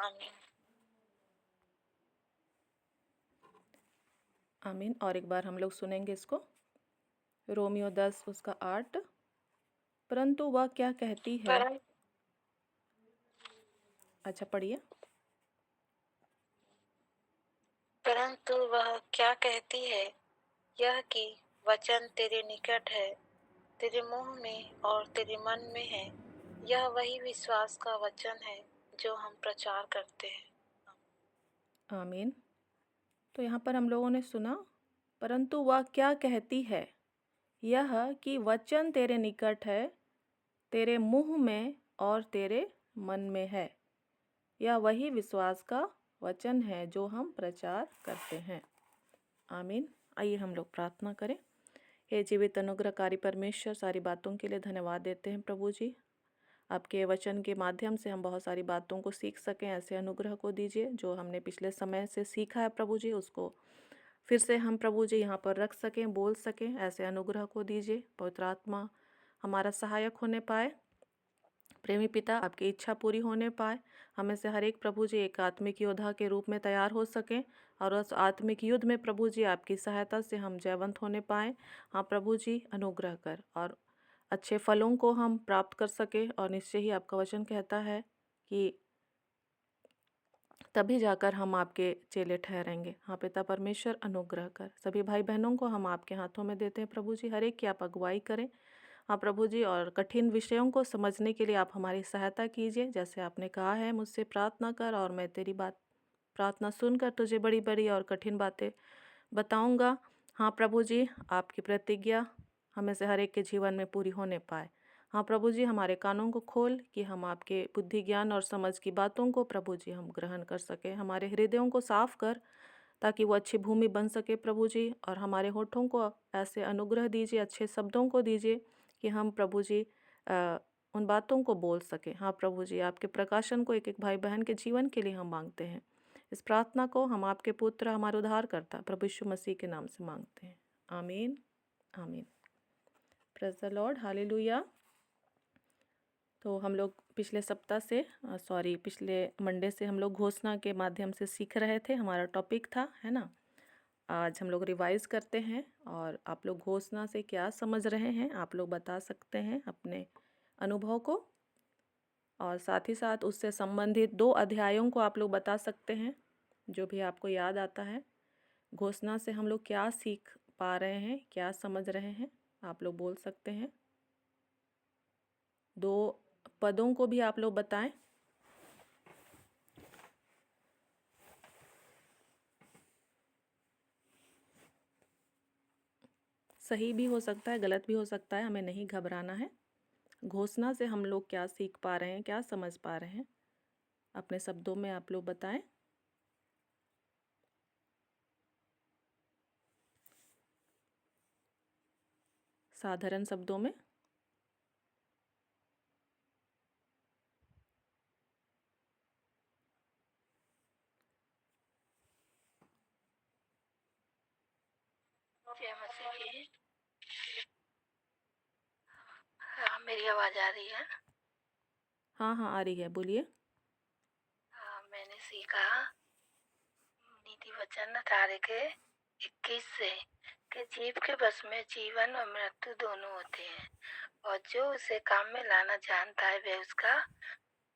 आमीन। आमीन। और एक बार हम लोग सुनेंगे इसको। रोमियो 10 उसका 8। परंतु वह क्या कहती है। परं- अच्छा, पढ़िए। परंतु वह क्या कहती है, यह कि वचन तेरे निकट है, तेरे मुंह में और तेरे मन में है। यह वही विश्वास का वचन है जो हम प्रचार करते हैं। आमीन। तो यहाँ पर हम लोगों ने सुना, परंतु वह क्या कहती है, यह कि वचन तेरे निकट है, तेरे मुंह में और तेरे मन में है। यह वही विश्वास का वचन है जो हम प्रचार करते हैं। आमीन। आइए हम लोग प्रार्थना करें। हे जीवित अनुग्रहकारी परमेश्वर, सारी बातों के लिए धन्यवाद देते हैं प्रभु जी। आपके वचन के माध्यम से हम बहुत सारी बातों को सीख सकें, ऐसे अनुग्रह को दीजिए। जो हमने पिछले समय से सीखा है प्रभु जी, उसको फिर से हम प्रभु जी यहाँ पर रख सकें, बोल सकें, ऐसे अनुग्रह को दीजिए। पवित्र आत्मा हमारा सहायक होने पाए। प्रेमी पिता, आपकी इच्छा पूरी होने पाए। हमें से हर एक प्रभु जी एक आत्मिक योद्धा के रूप में तैयार हो सकें, और उस आत्मिक युद्ध में प्रभु जी आपकी सहायता से हम जयवंत होने पाएँ। हाँ प्रभु जी, अनुग्रह कर और अच्छे फलों को हम प्राप्त कर सके। और निश्चय ही आपका वचन कहता है कि तभी जाकर हम आपके चेले ठहरेंगे। हाँ पिता परमेश्वर, अनुग्रह कर। सभी भाई बहनों को हम आपके हाथों में देते हैं प्रभु जी, हर एक की आप अगुवाई करें। हाँ प्रभु जी, और कठिन विषयों को समझने के लिए आप हमारी सहायता कीजिए। जैसे आपने कहा है, मुझसे प्रार्थना कर और मैं तेरी बात प्रार्थना सुनकर तुझे बड़ी बड़ी और कठिन बातें बताऊंगा। हाँ प्रभु जी, आपकी प्रतिज्ञा हमें से हर एक के जीवन में पूरी होने पाए। हाँ प्रभु जी, हमारे कानों को खोल कि हम आपके बुद्धि ज्ञान और समझ की बातों को प्रभु जी हम ग्रहण कर सकें। हमारे हृदयों को साफ कर ताकि वो अच्छी भूमि बन सके प्रभु जी। और हमारे होठों को ऐसे अनुग्रह दीजिए, अच्छे शब्दों को दीजिए कि हम प्रभु जी उन बातों को बोल सकें। हाँ प्रभु जी, आपके प्रकाशन को एक एक भाई बहन के जीवन के लिए हम मांगते हैं। इस प्रार्थना को हम आपके पुत्र, हमारे उद्धारकर्ता प्रभु यीशु मसीह के नाम से मांगते हैं। आमीन, आमीन। Praise the Lord, hallelujah. तो हम लोग पिछले सप्ताह से पिछले मंडे से हम लोग घोषणा के माध्यम से सीख रहे थे। हमारा टॉपिक था, है ना। आज हम लोग रिवाइज करते हैं, और आप लोग घोषणा से क्या समझ रहे हैं आप लोग बता सकते हैं अपने अनुभव को। और साथ ही साथ उससे संबंधित 2 अध्यायों को आप लोग बता सकते हैं, जो भी आपको याद आता है। घोषणा से हम लोग क्या सीख पा रहे हैं, क्या समझ रहे हैं, आप लोग बोल सकते हैं। 2 पदों को भी आप लोग बताएं। सही भी हो सकता है, गलत भी हो सकता है, हमें नहीं घबराना है। घोषणा से हम लोग क्या सीख पा रहे हैं, क्या समझ पा रहे हैं, अपने शब्दों में आप लोग बताएं। साधारण शब्दों में। जय मसीह की। हाँ, मेरी आवाज आ रही है? हाँ हाँ, आ रही है, बोलिए। हाँ, मैंने सीखा नीति वचन 18 के 21 से कि जीव के बस में जीवन और मृत्यु दोनों होते हैं, और जो उसे काम में लाना जानता है वह उसका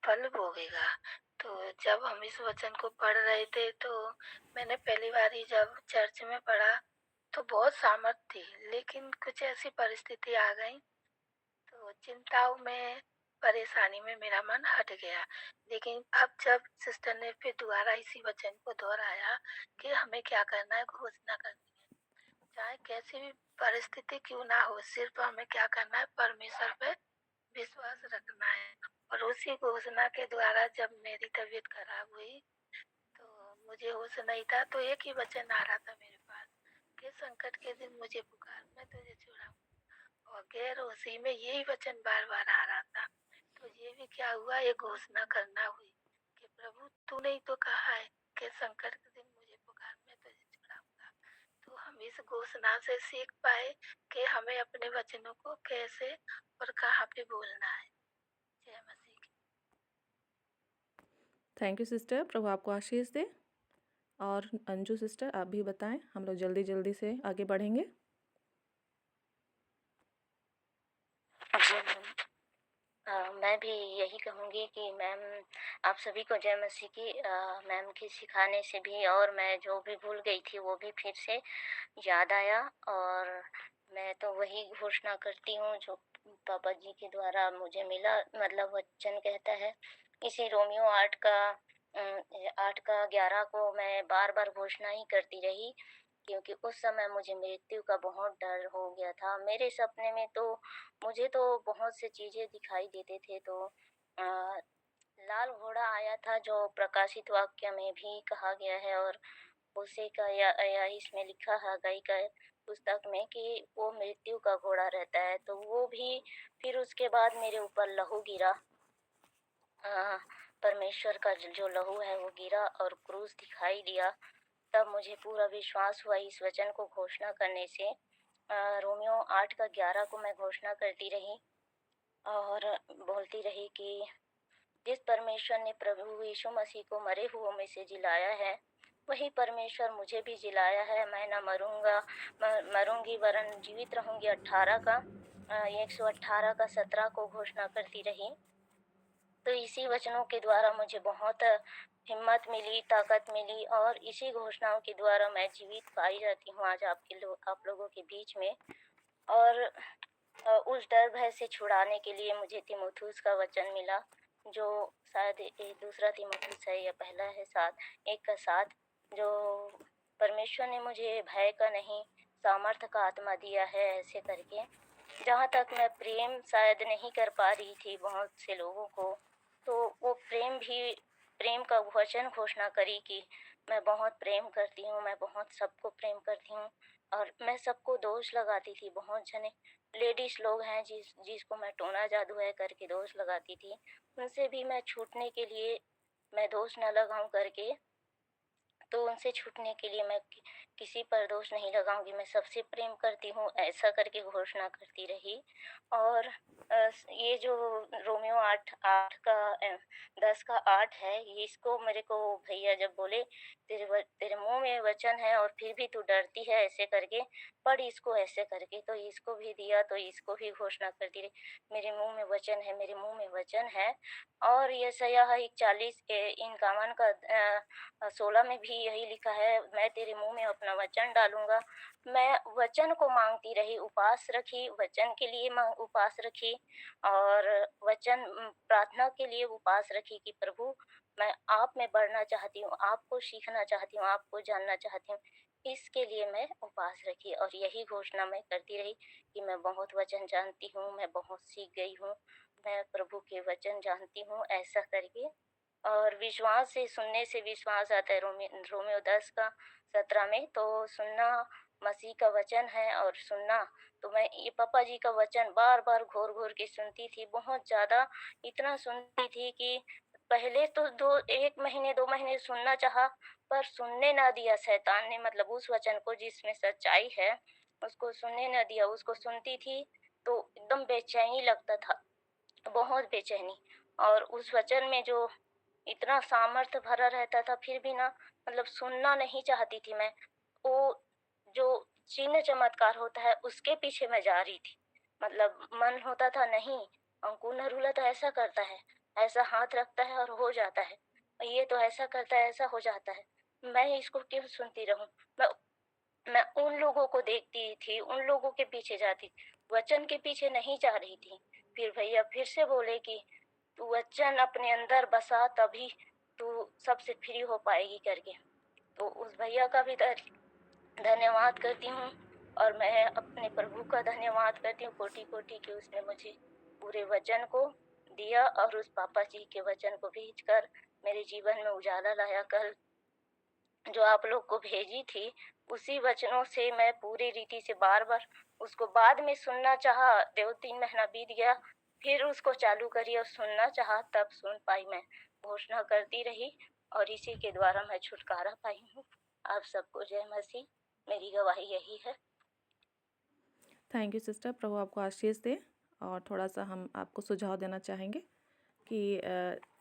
फल भोगेगा। तो जब हम इस वचन को पढ़ रहे थे, तो मैंने पहली बार ही जब चर्च में पढ़ा तो बहुत सामर्थ थी, लेकिन कुछ ऐसी परिस्थिति आ गई तो चिंताओं में, परेशानी में मेरा मन हट गया। लेकिन अब जब सिस्टर ने फिर दोबारा इसी वचन को दोहराया कि हमें क्या करना है, घोषणा करनी है, चाहे कैसी भी परिस्थिति क्यों ना हो, सिर्फ हमें क्या करना है, परमेश्वर पे विश्वास रखना है। और उसी घोषणा के द्वारा जब मेरी तबीयत खराब हुई तो मुझे होश नहीं था, तो एक ही वचन आ रहा था मेरे पास कि संकट के दिन मुझे पुकार, मैं तुझे छुड़ाऊंगा। और गैर होशी में यही वचन बार बार आ रहा था। तो ये भी क्या हुआ, ये घोषणा करना हुई कि प्रभु तूने ही तो कहा है कि संकट के दिन मुझे पुकार, मैं तुझे छुड़ाऊंगा। तो हम इस घोषणा से सीख पाए कि हमें अपने वचनों को कैसे और कहाँ पे बोलना है। जय मसीह की। थैंक यू सिस्टर, प्रभु आपको आशीष दे। और अंजू सिस्टर आप भी बताएं, हम लोग जल्दी जल्दी से आगे बढ़ेंगे। जी मैम, मैं भी यही कहूँगी कि मैम आप सभी को जय मसीह की। मैम के सिखाने से भी और मैं जो भी भूल गई थी वो भी फिर से याद आया, और मैं तो वही घोषणा करती हूँ जो पापा जी के द्वारा मुझे मिला। मतलब वचन कहता है, इसी रोमियो 8 का 11 को मैं बार बार घोषणा ही करती रही, क्योंकि उस समय मुझे मृत्यु का बहुत डर हो गया था। मेरे सपने में तो मुझे तो बहुत से चीजें दिखाई देते थे। तो अ, लाल घोड़ा आया था जो प्रकाशित वाक्य में भी कहा गया है, और उसी का या इसमें लिखा है हग्गाई का पुस्तक में कि वो मृत्यु का घोड़ा रहता है। तो वो भी फिर उसके बाद मेरे ऊपर लहू गिरा। परमेश्वर का जो लहू है वो गिरा और क्रूस दिखाई दिया। तब मुझे पूरा विश्वास हुआ इस वचन को घोषणा करने से। रोमियो 8 का 11 को मैं घोषणा करती रही और बोलती रही कि जिस परमेश्वर ने प्रभु यीशु मसीह को मरे हुओं में से जिलाया है, वही परमेश्वर मुझे भी जिलाया है। मैं न मरूंगी वरन जीवित रहूंगी। 118 का 17 को घोषणा करती रही। तो इसी वचनों के द्वारा मुझे बहुत हिम्मत मिली, ताकत मिली, और इसी घोषणाओं के द्वारा मैं जीवित पाई जाती हूँ आज आप लोगों के बीच में। और उस डर भय से छुड़ाने के लिए मुझे तीमुथियुस का वचन मिला, जो शायद दूसरा तीमुथियुस है या पहला है, 1 का 7, जो परमेश्वर ने मुझे भय का नहीं सामर्थ्य का आत्मा दिया है, ऐसे करके। जहाँ तक मैं प्रेम शायद नहीं कर पा रही थी बहुत से लोगों को, तो वो प्रेम का वचन घोषणा करी कि मैं बहुत प्रेम करती हूँ, मैं बहुत सबको प्रेम करती हूँ। और मैं सबको दोष लगाती थी। बहुत जने लेडीज लोग हैं जिसको मैं टोना जादू है करके दोष लगाती थी, उनसे भी मैं छूटने के लिए, मैं दोष न लगाऊं करके, तो उनसे छूटने के लिए मैं किसी पर दोष नहीं लगाऊंगी, मैं सबसे प्रेम करती हूँ, ऐसा करके घोषणा करती रही। और ये जो रोमियो 10 का 8 है, ये इसको मेरे को भैया जब बोले तेरे मुंह में वचन है और फिर भी तू डरती है ऐसे करके, पढ़ इसको ऐसे करके, तो इसको भी दिया, तो इसको भी घोषणा करती रही, मेरे मुंह में वचन है, मेरे मुंह में वचन है। और यशायाह 41:51 का 16 में भी यही लिखा है, मैं तेरे मुंह में अपना वचन डालूंगा। मैं वचन को मांगती रही, उपास रखी, वचन के लिए उपास रखी, और वचन प्रार्थना के लिए उपास रखी कि प्रभु मैं आप में बढ़ना चाहती हूँ, आपको सीखना चाहती हूँ, आपको जानना चाहती हूँ। इसके लिए मैं उपास रखी और यही घोषणा मैं करती रही कि मैं बहुत वचन जानती हूँ, मैं बहुत सीख गई हूँ, मैं प्रभु के वचन जानती हूँ, ऐसा करके। और विश्वास से सुनने से विश्वास आता है, रोमियो 10 का 17 में। तो सुनना मसीह का वचन है, और सुनना, तो मैं ये पापा जी का वचन बार बार घोर घोर के सुनती थी, बहुत ज्यादा, इतना सुनती थी कि पहले तो 1 महीने 2 महीने सुनना चाहा, पर सुनने ना दिया शैतान ने, मतलब उस वचन को जिसमें सच्चाई है उसको सुनने ना दिया। उसको सुनती थी तो एकदम बेचैनी लगता था, बहुत बेचैनी। और उस वचन में जो इतना सामर्थ्य भरा रहता था, फिर भी ना, मतलब सुनना नहीं चाहती थी मैं। वो जो चिन्ह चमत्कार होता है उसके पीछे मैं जा रही थी। मतलब मन होता था नहीं, अंकुर नरूला तो ऐसा करता है, ऐसा हाथ रखता है और हो जाता है, ये तो ऐसा करता है, ऐसा हो जाता है, मैं इसको क्यों सुनती रहूं। मैं मैं उन लोगों को देखती थी, उन लोगों के पीछे जाती, वचन के पीछे नहीं जा रही थी। फिर भैया फिर से बोले कि तू वचन अपने अंदर बसा, तभी तू सबसे फ्री हो पाएगी करके। तो उस भैया का भी धन्यवाद करती हूँ, और मैं अपने प्रभु का धन्यवाद करती हूँ कोटि कोटि कि उसने मुझे पूरे वचन को दिया, और उस पापा जी के वचन को भेजकर मेरे जीवन में उजाला लाया। कल जो आप लोग को भेजी थी, उसी वचनों से मैं पूरी रीति से बार बार उसको बाद में सुनना चाहा, 2-3 महीना बीत गया, फिर उसको चालू करी और सुनना चाहा, तब सुन पाई। मैं घोषणा करती रही और इसी के द्वारा मैं छुटकारा पाई हूँ। आप सबको जय मसीह, मेरी गवाही यही है। थैंक यू सिस्टर, प्रभु आपको आशीष दे। और थोड़ा सा हम आपको सुझाव देना चाहेंगे कि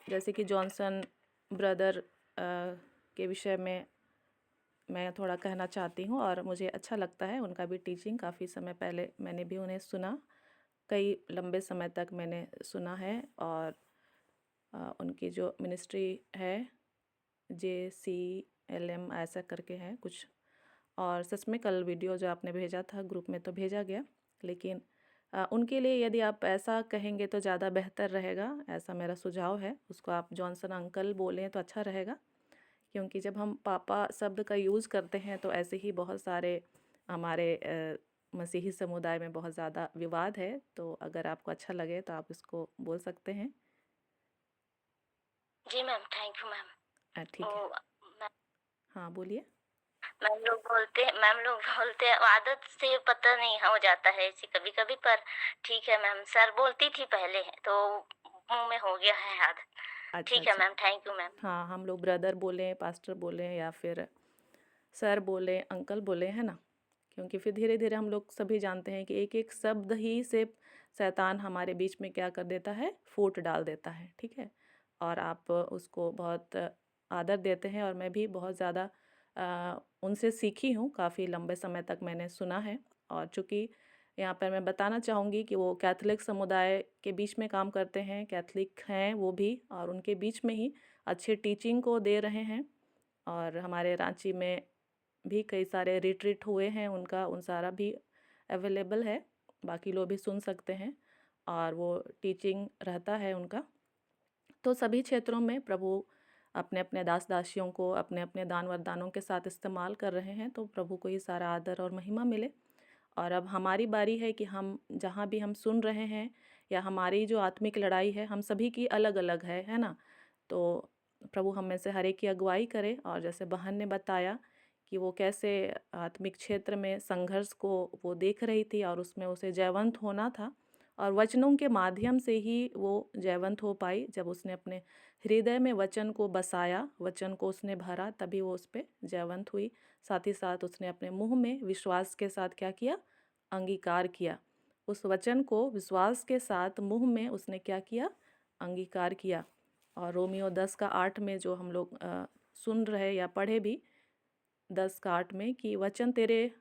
जैसे कि जॉनसन ब्रदर के विषय में मैं थोड़ा कहना चाहती हूँ और मुझे अच्छा लगता है। उनका भी टीचिंग काफ़ी समय पहले मैंने भी उन्हें सुना, कई लंबे समय तक मैंने सुना है। और उनकी जो मिनिस्ट्री है JCLM ऐसा करके है कुछ। और सच में कल वीडियो जो आपने भेजा था ग्रुप में तो भेजा गया, लेकिन उनके लिए यदि आप ऐसा कहेंगे तो ज़्यादा बेहतर रहेगा, ऐसा मेरा सुझाव है। उसको आप जॉनसन अंकल बोलें तो अच्छा रहेगा, क्योंकि जब हम पापा शब्द का यूज़ करते हैं तो ऐसे ही बहुत सारे हमारे मसीही समुदाय में बहुत ज़्यादा विवाद है। तो अगर आपको अच्छा लगे तो आप इसको बोल सकते हैं। जी मैम, थैंक यू मैम। ठीक है, मैम हाँ बोलिए। मैम लोग बोलते हैं, आदत से पता नहीं हो जाता है ऐसे कभी कभी, पर ठीक है मैम। सर बोलती थी पहले, तो मुंह में हो गया है आदत। अच्छा ठीक है अच्छा, मैम, थैंक यू मैम। हाँ हम लोग ब्रदर बोलें, पास्टर बोलें या फिर सर बोलें, अंकल बोलें, है ना। क्योंकि फिर धीरे धीरे हम लोग सभी जानते हैं कि एक एक शब्द ही से शैतान हमारे बीच में क्या कर देता है, फूट डाल देता है। ठीक है, और आप उसको बहुत आदर देते हैं और मैं भी बहुत ज़्यादा उनसे सीखी हूँ। काफ़ी लंबे समय तक मैंने सुना है। और चूँकि यहाँ पर मैं बताना चाहूँगी कि वो कैथोलिक समुदाय के बीच में काम करते हैं, कैथोलिक हैं वो भी, और उनके बीच में ही अच्छे टीचिंग को दे रहे हैं। और हमारे रांची में भी कई सारे रिट्रीट हुए हैं उनका, उन सारा भी अवेलेबल है, बाकी लोग भी सुन सकते हैं। और वो टीचिंग रहता है उनका। तो सभी क्षेत्रों में प्रभु अपने अपने दास दासियों को अपने अपने दान वरदानों के साथ इस्तेमाल कर रहे हैं। तो प्रभु को ही सारा आदर और महिमा मिले। और अब हमारी बारी है कि हम जहाँ भी हम सुन रहे हैं, या हमारी जो आत्मिक लड़ाई है, हम सभी की अलग अलग है ना। तो प्रभु हम में से हर एक की अगुवाई करे। और जैसे बहन ने बताया कि वो कैसे आत्मिक क्षेत्र में संघर्ष को वो देख रही थी और उसमें उसे जयवंत होना था, और वचनों के माध्यम से ही वो जयवंत हो पाई। जब उसने अपने हृदय में वचन को बसाया, वचन को उसने भरा, तभी वो उस पर जयवंत हुई। साथ ही साथ उसने अपने मुंह में विश्वास के साथ क्या किया, अंगीकार किया। उस वचन को विश्वास के साथ मुंह में उसने क्या किया, अंगीकार किया। और रोमियो 10:8 में जो हम लोग सुन रहे या पढ़े भी, 10:8 में कि वचन तेरे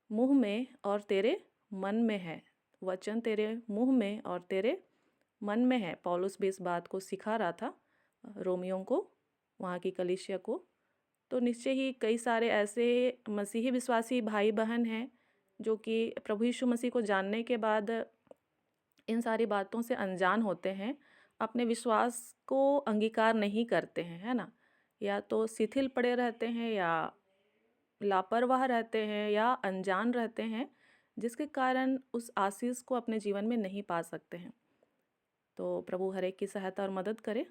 मुंह में और तेरे मन में है, वचन तेरे मुंह में और तेरे मन में है। पौलुस भी इस बात को सिखा रहा था रोमियो को, वहाँ की कलीसिया को। तो निश्चय ही कई सारे ऐसे मसीही विश्वासी भाई बहन हैं जो कि प्रभु यीशु मसीह को जानने के बाद इन सारी बातों से अनजान होते हैं, अपने विश्वास को अंगीकार नहीं करते हैं, है ना। या तो शिथिल पड़े रहते हैं, या लापरवाह रहते हैं, या अनजान रहते हैं, जिसके कारण उस आशीष को अपने जीवन में नहीं पा सकते हैं। तो प्रभु हर एक की सहायता और मदद करे।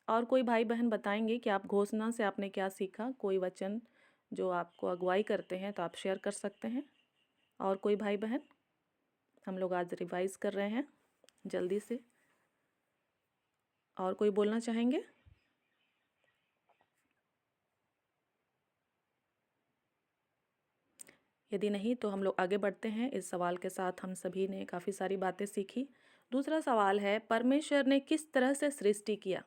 और कोई भाई बहन बताएंगे कि आप घोषणा से आपने क्या सीखा, कोई वचन जो आपको अगुवाई करते हैं तो आप शेयर कर सकते हैं। और कोई भाई बहन, हम लोग आज रिवाइज कर रहे हैं जल्दी से। और कोई बोलना चाहेंगे? यदि नहीं तो हम लोग आगे बढ़ते हैं। इस सवाल के साथ हम सभी ने काफ़ी सारी बातें सीखी। दूसरा सवाल है, परमेश्वर ने किस तरह से सृष्टि किया,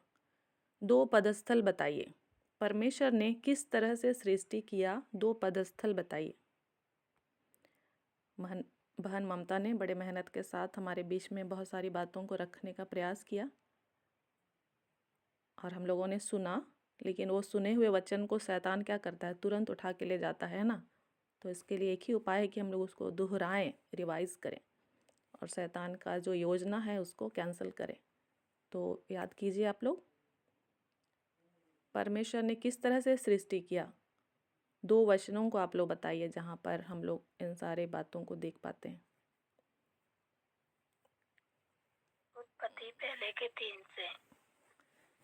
2 पदस्थल बताइए। परमेश्वर ने किस तरह से सृष्टि किया, 2 पदस्थल बताइए। बहन ममता ने बड़े मेहनत के साथ हमारे बीच में बहुत सारी बातों को रखने का प्रयास किया और हम लोगों ने सुना। लेकिन वो सुने हुए वचन को शैतान क्या करता है, तुरंत उठा के ले जाता है ना। तो इसके लिए एक ही उपाय है कि हम लोग उसको दोहराएं, रिवाइज करें, और शैतान का जो योजना है उसको कैंसिल करें। तो याद कीजिए आप लोग, परमेश्वर ने किस तरह से सृष्टि किया, 2 वचनों को आप लोग बताइए जहाँ पर हम लोग इन सारे बातों को देख पाते हैं। उत्पत्ति पहले के 3 से।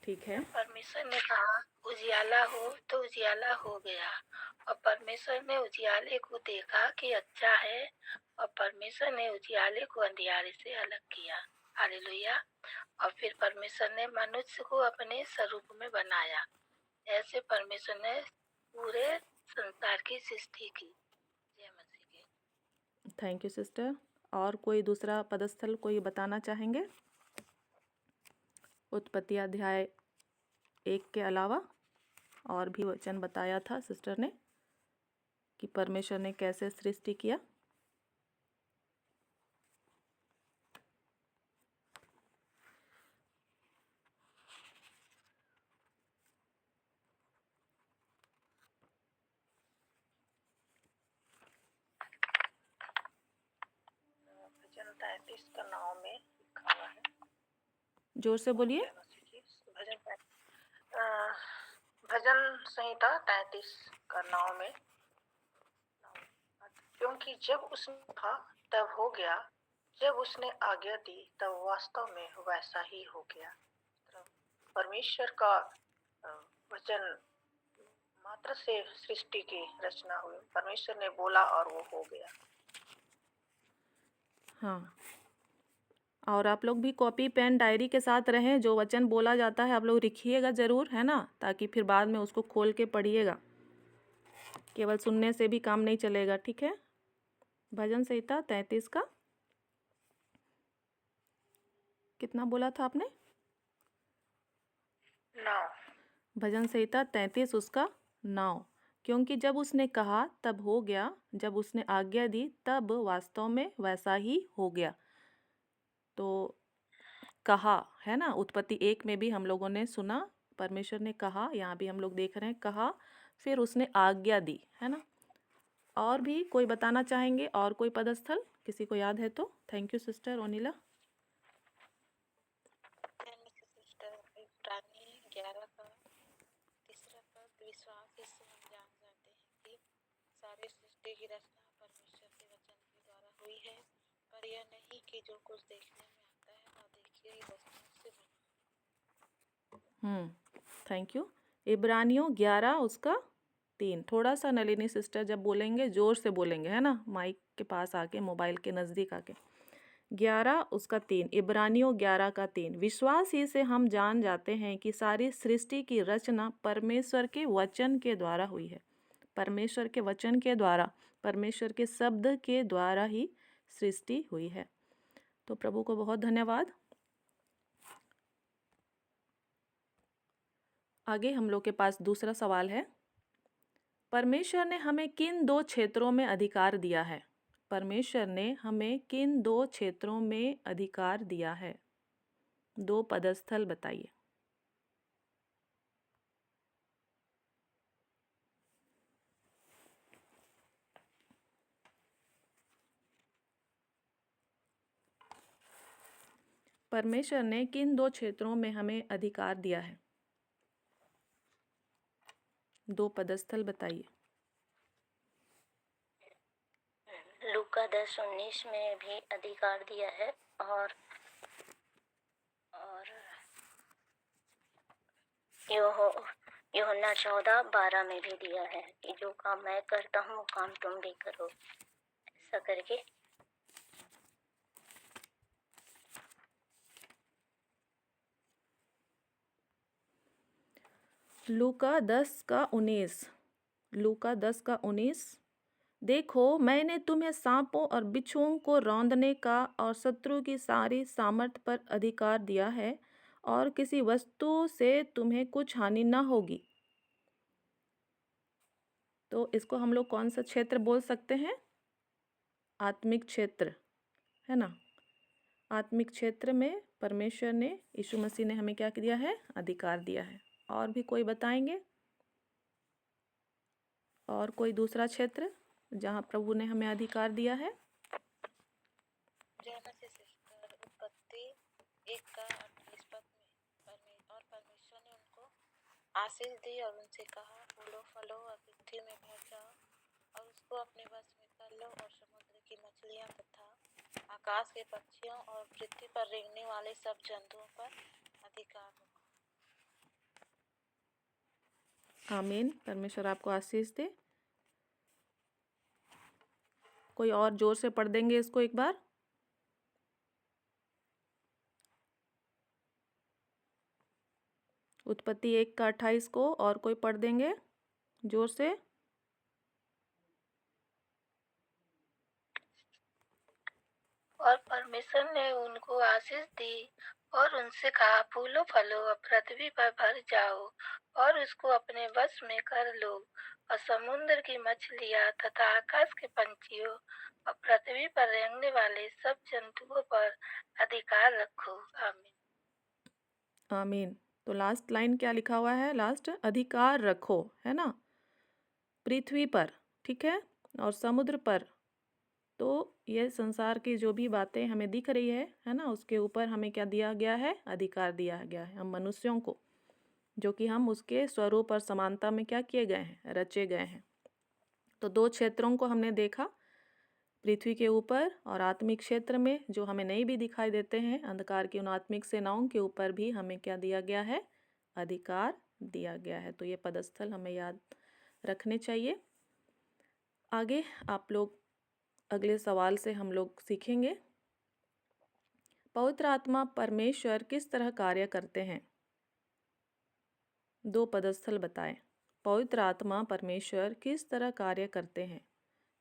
ठीक है, परमेश्वर ने कहा उजियाला हो, तो उजियाला हो गया। और परमेश्वर ने उजियाले को देखा कि अच्छा है, और परमेश्वर ने उजियाले को अंधियारे से अलग किया। हालेलुया। और फिर परमेश्वर ने मनुष्य को अपने स्वरूप में बनाया। ऐसे परमेश्वर ने पूरे संसार की सृष्टि की। जय मसीह की। Thank you sister. और कोई दूसरा पदस्थल कोई बताना चाहेंगे? उत्पत्ति अध्याय एक के अलावा और भी वचन बताया था सिस्टर ने कि परमेश्वर ने कैसे सृष्टि किया। भजन 33 का 9 में लिखा हुआ है। जोर से बोलिए। भजन संहिता 33 का 9 में, क्योंकि जब उसने कहा तब हो गया, जब उसने आज्ञा दी तब वास्तव में वैसा ही हो गया। परमेश्वर का वचन मात्र से सृष्टि की रचना हुई। परमेश्वर ने बोला और वो हो गया। हाँ, और आप लोग भी कॉपी पेन डायरी के साथ रहें। जो वचन बोला जाता है आप लोग लिखिएगा ज़रूर, है ना, ताकि फिर बाद में उसको खोल के पढ़िएगा। केवल सुनने से भी काम नहीं चलेगा, ठीक है। भजन संहिता 33 का कितना बोला था आपने? 9। भजन संहिता 33 उसका 9। क्योंकि जब उसने कहा तब हो गया, जब उसने आज्ञा दी तब वास्तव में वैसा ही हो गया। तो कहा, है ना, उत्पत्ति 1 में भी हम लोगों ने सुना परमेश्वर ने कहा, यहाँ भी हम लोग देख रहे हैं कहा, फिर उसने आज्ञा दी, है ना। और भी कोई बताना चाहेंगे और कोई पदस्थल किसी को याद है तो? Thank you sister Onila. इब्रानी 11 का 3 पद, विश्वास इससे हम जान जाते हैं कि सारी सृष्टि की रचना परमेश्वर के वचन के द्वारा हुई है, पर यह नहीं कि जो कुछ देखने में आता है वह देखी गई वस्तुओं से बना। Thank you. इब्रानियों 11 उसका 3। थोड़ा सा नलिनी सिस्टर जब बोलेंगे जोर से बोलेंगे, है ना, माइक के पास आके, मोबाइल के नज़दीक आके। 11 उसका 3, इब्रानियों 11 का 3। विश्वास ही से हम जान जाते हैं कि सारी सृष्टि की रचना परमेश्वर के वचन के द्वारा हुई है। परमेश्वर के वचन के द्वारा, परमेश्वर के शब्द के द्वारा ही सृष्टि हुई है। तो प्रभु को बहुत धन्यवाद। आगे हम लोग के पास दूसरा सवाल है, परमेश्वर ने हमें किन 2 क्षेत्रों में अधिकार दिया है? परमेश्वर ने हमें किन 2 क्षेत्रों में अधिकार दिया है? 2 पदस्थल बताइए। परमेश्वर ने किन 2 क्षेत्रों में हमें अधिकार दिया है? 2 पदस्थल बताइए। लूका 10:19 में भी अधिकार दिया है और यूहन्ना 14:12 में भी दिया है कि जो काम मैं करता हूँ वो काम तुम भी करो, ऐसा करके। लूका 10 का 19। लूका 10 का 19। देखो मैंने तुम्हें सांपों और बिच्छुओं को रौंदने का और शत्रु की सारी सामर्थ पर अधिकार दिया है, और किसी वस्तु से तुम्हें कुछ हानि न होगी। तो इसको हम लोग कौन सा क्षेत्र बोल सकते हैं? आत्मिक क्षेत्र, है ना। आत्मिक क्षेत्र में परमेश्वर ने, यीशु मसीह ने हमें क्या दिया है? अधिकार दिया है। और भी कोई बताएंगे? और कोई दूसरा क्षेत्र जहाँ प्रभु ने हमें अधिकार दिया है? उत्पत्ति 1 का 28 पद में, और परमेश्वर ने उनको आशीष दी और उनसे कहा, फूलो फलो और पृथ्वी में भर जाओ और उसको अपने वश में कर लो, और समुद्र की मछलियां तथा आकाश के पक्षियों और पृथ्वी पर रेंगने वाले सब जंतुओं पर अधिकार हो। आमीन। परमेश्वर आपको आशीष दे। कोई और जोर से पढ़ देंगे इसको एक बार? उत्पत्ति 1 का 28 को और कोई पढ़ देंगे जोर से? और परमेश्वर ने उनको आशीष दी और उनसे कहा, फूलो फलो और पृथ्वी पर भर जाओ और उसको अपने वश में कर लो, और समुद्र की मछलियाँ तथा आकाश के पंछियों और पृथ्वी पर रेंगने वाले सब जंतुओं पर अधिकार रखो। आमीन। आमीन। तो लास्ट लाइन क्या लिखा हुआ है? लास्ट, अधिकार रखो, है ना, पृथ्वी पर, ठीक है, और समुद्र पर। तो ये संसार की जो भी बातें हमें दिख रही है ना, उसके ऊपर हमें क्या दिया गया है? अधिकार दिया गया है हम मनुष्यों को, जो कि हम उसके स्वरूप और समानता में क्या किए गए हैं? रचे गए हैं। तो दो क्षेत्रों को हमने देखा, पृथ्वी के ऊपर और आत्मिक क्षेत्र में, जो हमें नहीं भी दिखाई देते हैं, अंधकार की उन आत्मिक सेनाओं के ऊपर भी हमें क्या दिया गया है? अधिकार दिया गया है। तो ये पदस्थल हमें याद रखने चाहिए। आगे आप लोग अगले सवाल से हम लोग सीखेंगे, पवित्र आत्मा परमेश्वर किस तरह कार्य करते हैं? दो पदस्थल बताएं। पवित्र आत्मा परमेश्वर किस तरह कार्य करते हैं?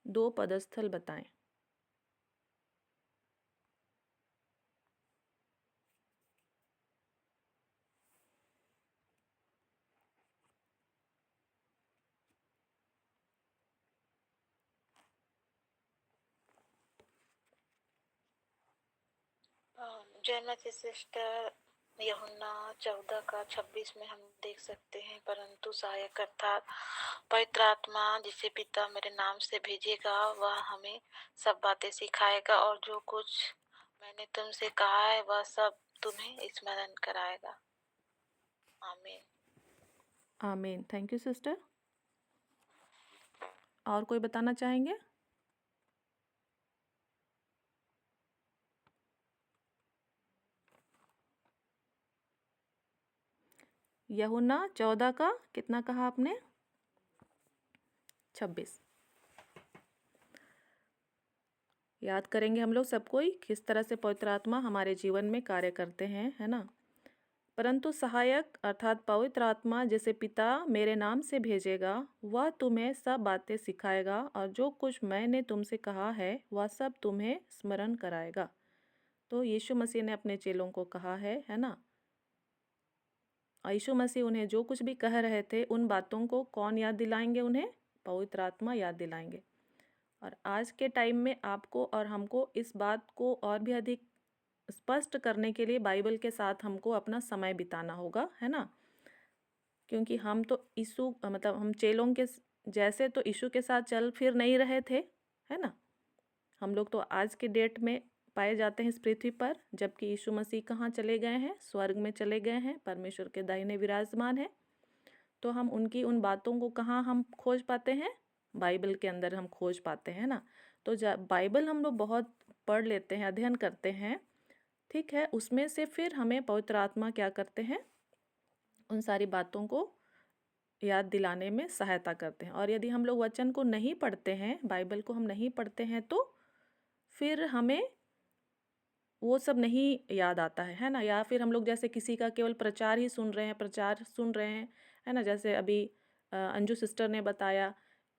दो पदस्थल बताएं। जयमती सिस्टर, यूहन्ना 14:26 में हम देख सकते हैं, परंतु सहायक अर्थात पवित्र आत्मा जिसे पिता मेरे नाम से भेजेगा, वह हमें सब बातें सिखाएगा और जो कुछ मैंने तुमसे कहा है वह सब तुम्हें स्मरण कराएगा। आमीन। आमीन। Thank you sister. और कोई बताना चाहेंगे? यूहन्ना 14 का कितना कहा आपने? 26। याद करेंगे हम लोग सब कोई किस तरह से पवित्र आत्मा हमारे जीवन में कार्य करते हैं, है ना। परंतु सहायक अर्थात पवित्र आत्मा जिसे पिता मेरे नाम से भेजेगा, वह तुम्हें सब बातें सिखाएगा और जो कुछ मैंने तुमसे कहा है वह सब तुम्हें स्मरण कराएगा। तो यीशु मसीह ने अपने चेलों को कहा है ना। और यीशु मसीह उन्हें जो कुछ भी कह रहे थे, उन बातों को कौन याद दिलाएंगे? उन्हें पवित्र आत्मा याद दिलाएंगे। और आज के टाइम में आपको और हमको इस बात को और भी अधिक स्पष्ट करने के लिए बाइबल के साथ हमको अपना समय बिताना होगा, है ना। क्योंकि हम तो यीशु मतलब हम चेलों के जैसे तो यीशु के साथ चल फिर नहीं रहे थे, है ना। हम लोग तो आज के डेट में पाए जाते हैं इस पृथ्वी पर, जबकि यीशु मसीह कहाँ चले गए हैं? स्वर्ग में चले गए हैं, परमेश्वर के दाहिने विराजमान है। तो हम उनकी उन बातों को कहाँ हम खोज पाते हैं? बाइबल के अंदर हम खोज पाते हैं ना। तो बाइबल हम लोग बहुत पढ़ लेते हैं, अध्ययन करते हैं, ठीक है। उसमें से फिर हमें पवित्र आत्मा क्या करते हैं? उन सारी बातों को याद दिलाने में सहायता करते हैं। और यदि हम लोग वचन को नहीं पढ़ते हैं, बाइबल को हम नहीं पढ़ते हैं, तो फिर हमें वो सब नहीं याद आता है ना। या फिर हम लोग जैसे किसी का केवल प्रचार ही सुन रहे हैं, प्रचार सुन रहे हैं, है ना। जैसे अभी अंजू सिस्टर ने बताया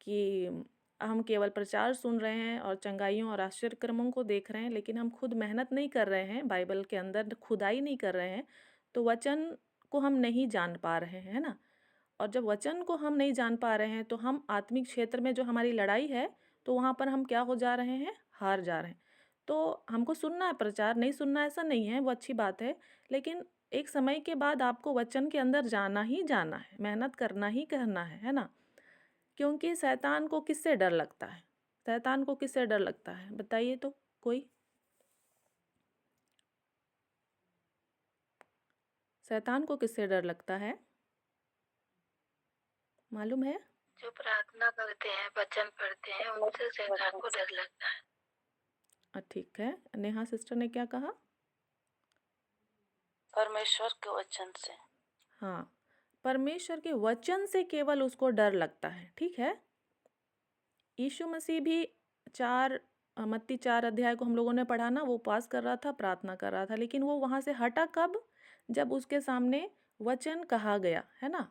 कि हम केवल प्रचार सुन रहे हैं और चंगाइयों और आश्चर्यक्रमों को देख रहे हैं, लेकिन हम खुद मेहनत नहीं कर रहे हैं, बाइबल के अंदर खुदाई नहीं कर रहे हैं, तो वचन को हम नहीं जान पा रहे हैं, है ना। और जब वचन को हम नहीं जान पा रहे हैं, तो हम आत्मिक क्षेत्र में जो हमारी लड़ाई है, तो वहाँ पर हम क्या हो जा रहे हैं? हार जा रहे हैं। तो हमको सुनना है प्रचार, नहीं सुनना ऐसा नहीं है, वो अच्छी बात है, लेकिन एक समय के बाद आपको वचन के अंदर जाना ही जाना है, मेहनत करना ही करना है ना। क्योंकि शैतान को किससे डर लगता है? शैतान को किससे डर लगता है? बताइए तो कोई। शैतान को किससे डर लगता है? मालूम है? जो प्रार्थना करते हैं, वचन पढ़ते हैं, उनसे शैतान को डर लगता है। ठीक है। नेहा सिस्टर ने क्या कहा? परमेश्वर के वचन से। हाँ, परमेश्वर के वचन से केवल उसको डर लगता है, ठीक है। यीशु मसीह भी मत्ती 4 अध्याय को हम लोगों ने पढ़ा ना, वो उपवास कर रहा था, प्रार्थना कर रहा था, लेकिन वो वहाँ से हटा कब? जब उसके सामने वचन कहा गया, है ना।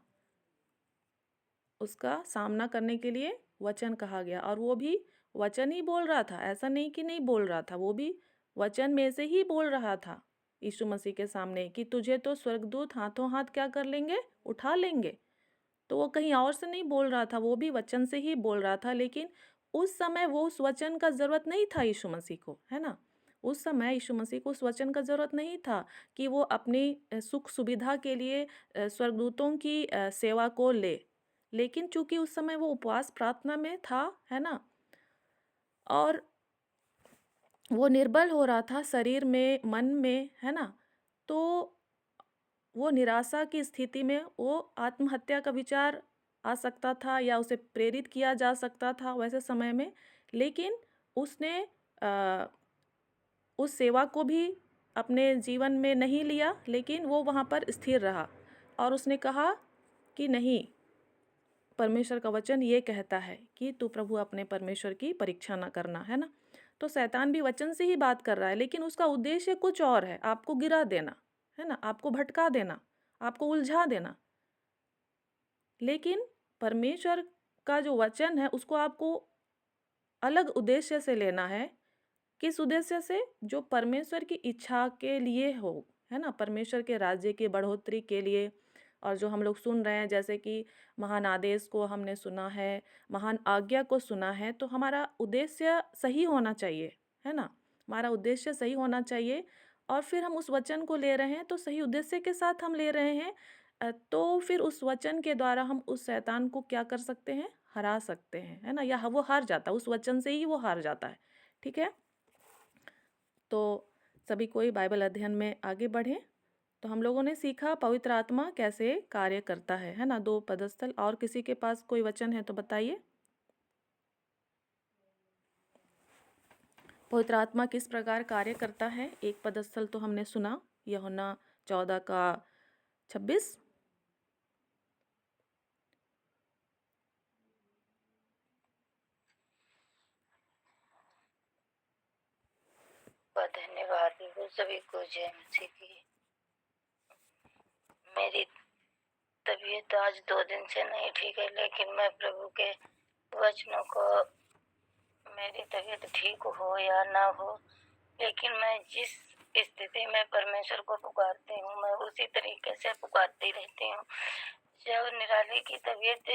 उसका सामना करने के लिए वचन कहा गया, और वो भी वचन ही बोल रहा था, ऐसा नहीं कि नहीं बोल रहा था, वो भी वचन में से ही बोल रहा था, यीशु मसीह के सामने कि तुझे तो स्वर्गदूत हाथों हाथ क्या कर लेंगे, उठा लेंगे। तो वो कहीं और से नहीं बोल रहा था, वो भी वचन से ही बोल रहा था, लेकिन उस समय वो उस वचन का ज़रूरत नहीं था यीशु मसीह को, है ना? उस समय यीशु मसीह को उस वचन का ज़रूरत नहीं था कि वो अपनी सुख सुविधा के लिए स्वर्गदूतों की सेवा को ले। लेकिन चूँकि उस समय वो उपवास प्रार्थना में था, है ना? और वो निर्बल हो रहा था शरीर में, मन में, है ना? तो वो निराशा की स्थिति में वो आत्महत्या का विचार आ सकता था या उसे प्रेरित किया जा सकता था वैसे समय में। लेकिन उसने अ, उस सेवा को भी अपने जीवन में नहीं लिया, लेकिन वो वहाँ पर स्थिर रहा और उसने कहा कि नहीं, परमेश्वर का वचन ये कहता है कि तू प्रभु अपने परमेश्वर की परीक्षा ना करना, है ना? तो शैतान भी वचन से ही बात कर रहा है, लेकिन उसका उद्देश्य कुछ और है, आपको गिरा देना, है ना? आपको भटका देना, आपको उलझा देना। लेकिन परमेश्वर का जो वचन है उसको आपको अलग उद्देश्य से लेना है। किस उद्देश्य से? जो परमेश्वर की इच्छा के लिए हो, है ना? परमेश्वर के राज्य की बढ़ोतरी के लिए। और जो हम लोग सुन रहे हैं जैसे कि महान आदेश को हमने सुना है, महान आज्ञा को सुना है, तो हमारा उद्देश्य सही होना चाहिए, है ना? हमारा उद्देश्य सही होना चाहिए और फिर हम उस वचन को ले रहे हैं तो सही उद्देश्य के साथ हम ले रहे हैं। तो फिर उस वचन के द्वारा हम उस शैतान को क्या कर सकते हैं? हरा सकते हैं, है ना? या वो हार जाता है, उस वचन से ही वो हार जाता है, ठीक है? तो सभी कोई बाइबल अध्ययन में आगे बढ़ें। तो हम लोगों ने सीखा पवित्र आत्मा कैसे कार्य करता है ना? 2 पदस्थल। और किसी के पास कोई वचन है तो बताइए। पवित्र आत्मा किस प्रकार कार्य करता है? एक पदस्थल तो हमने सुना, यूहन्ना 14 का 26। बहुत धन्यवाद प्रभु, सभी को जय मसीह की। मेरी तबीयत आज 2 दिन से नहीं ठीक है, लेकिन मैं प्रभु के वचनों को, मेरी तबीयत ठीक हो या ना हो, लेकिन मैं जिस स्थिति में परमेश्वर को पुकारती हूँ, मैं उसी तरीके से पुकारती रहती हूँ। जब निराली की तबीयत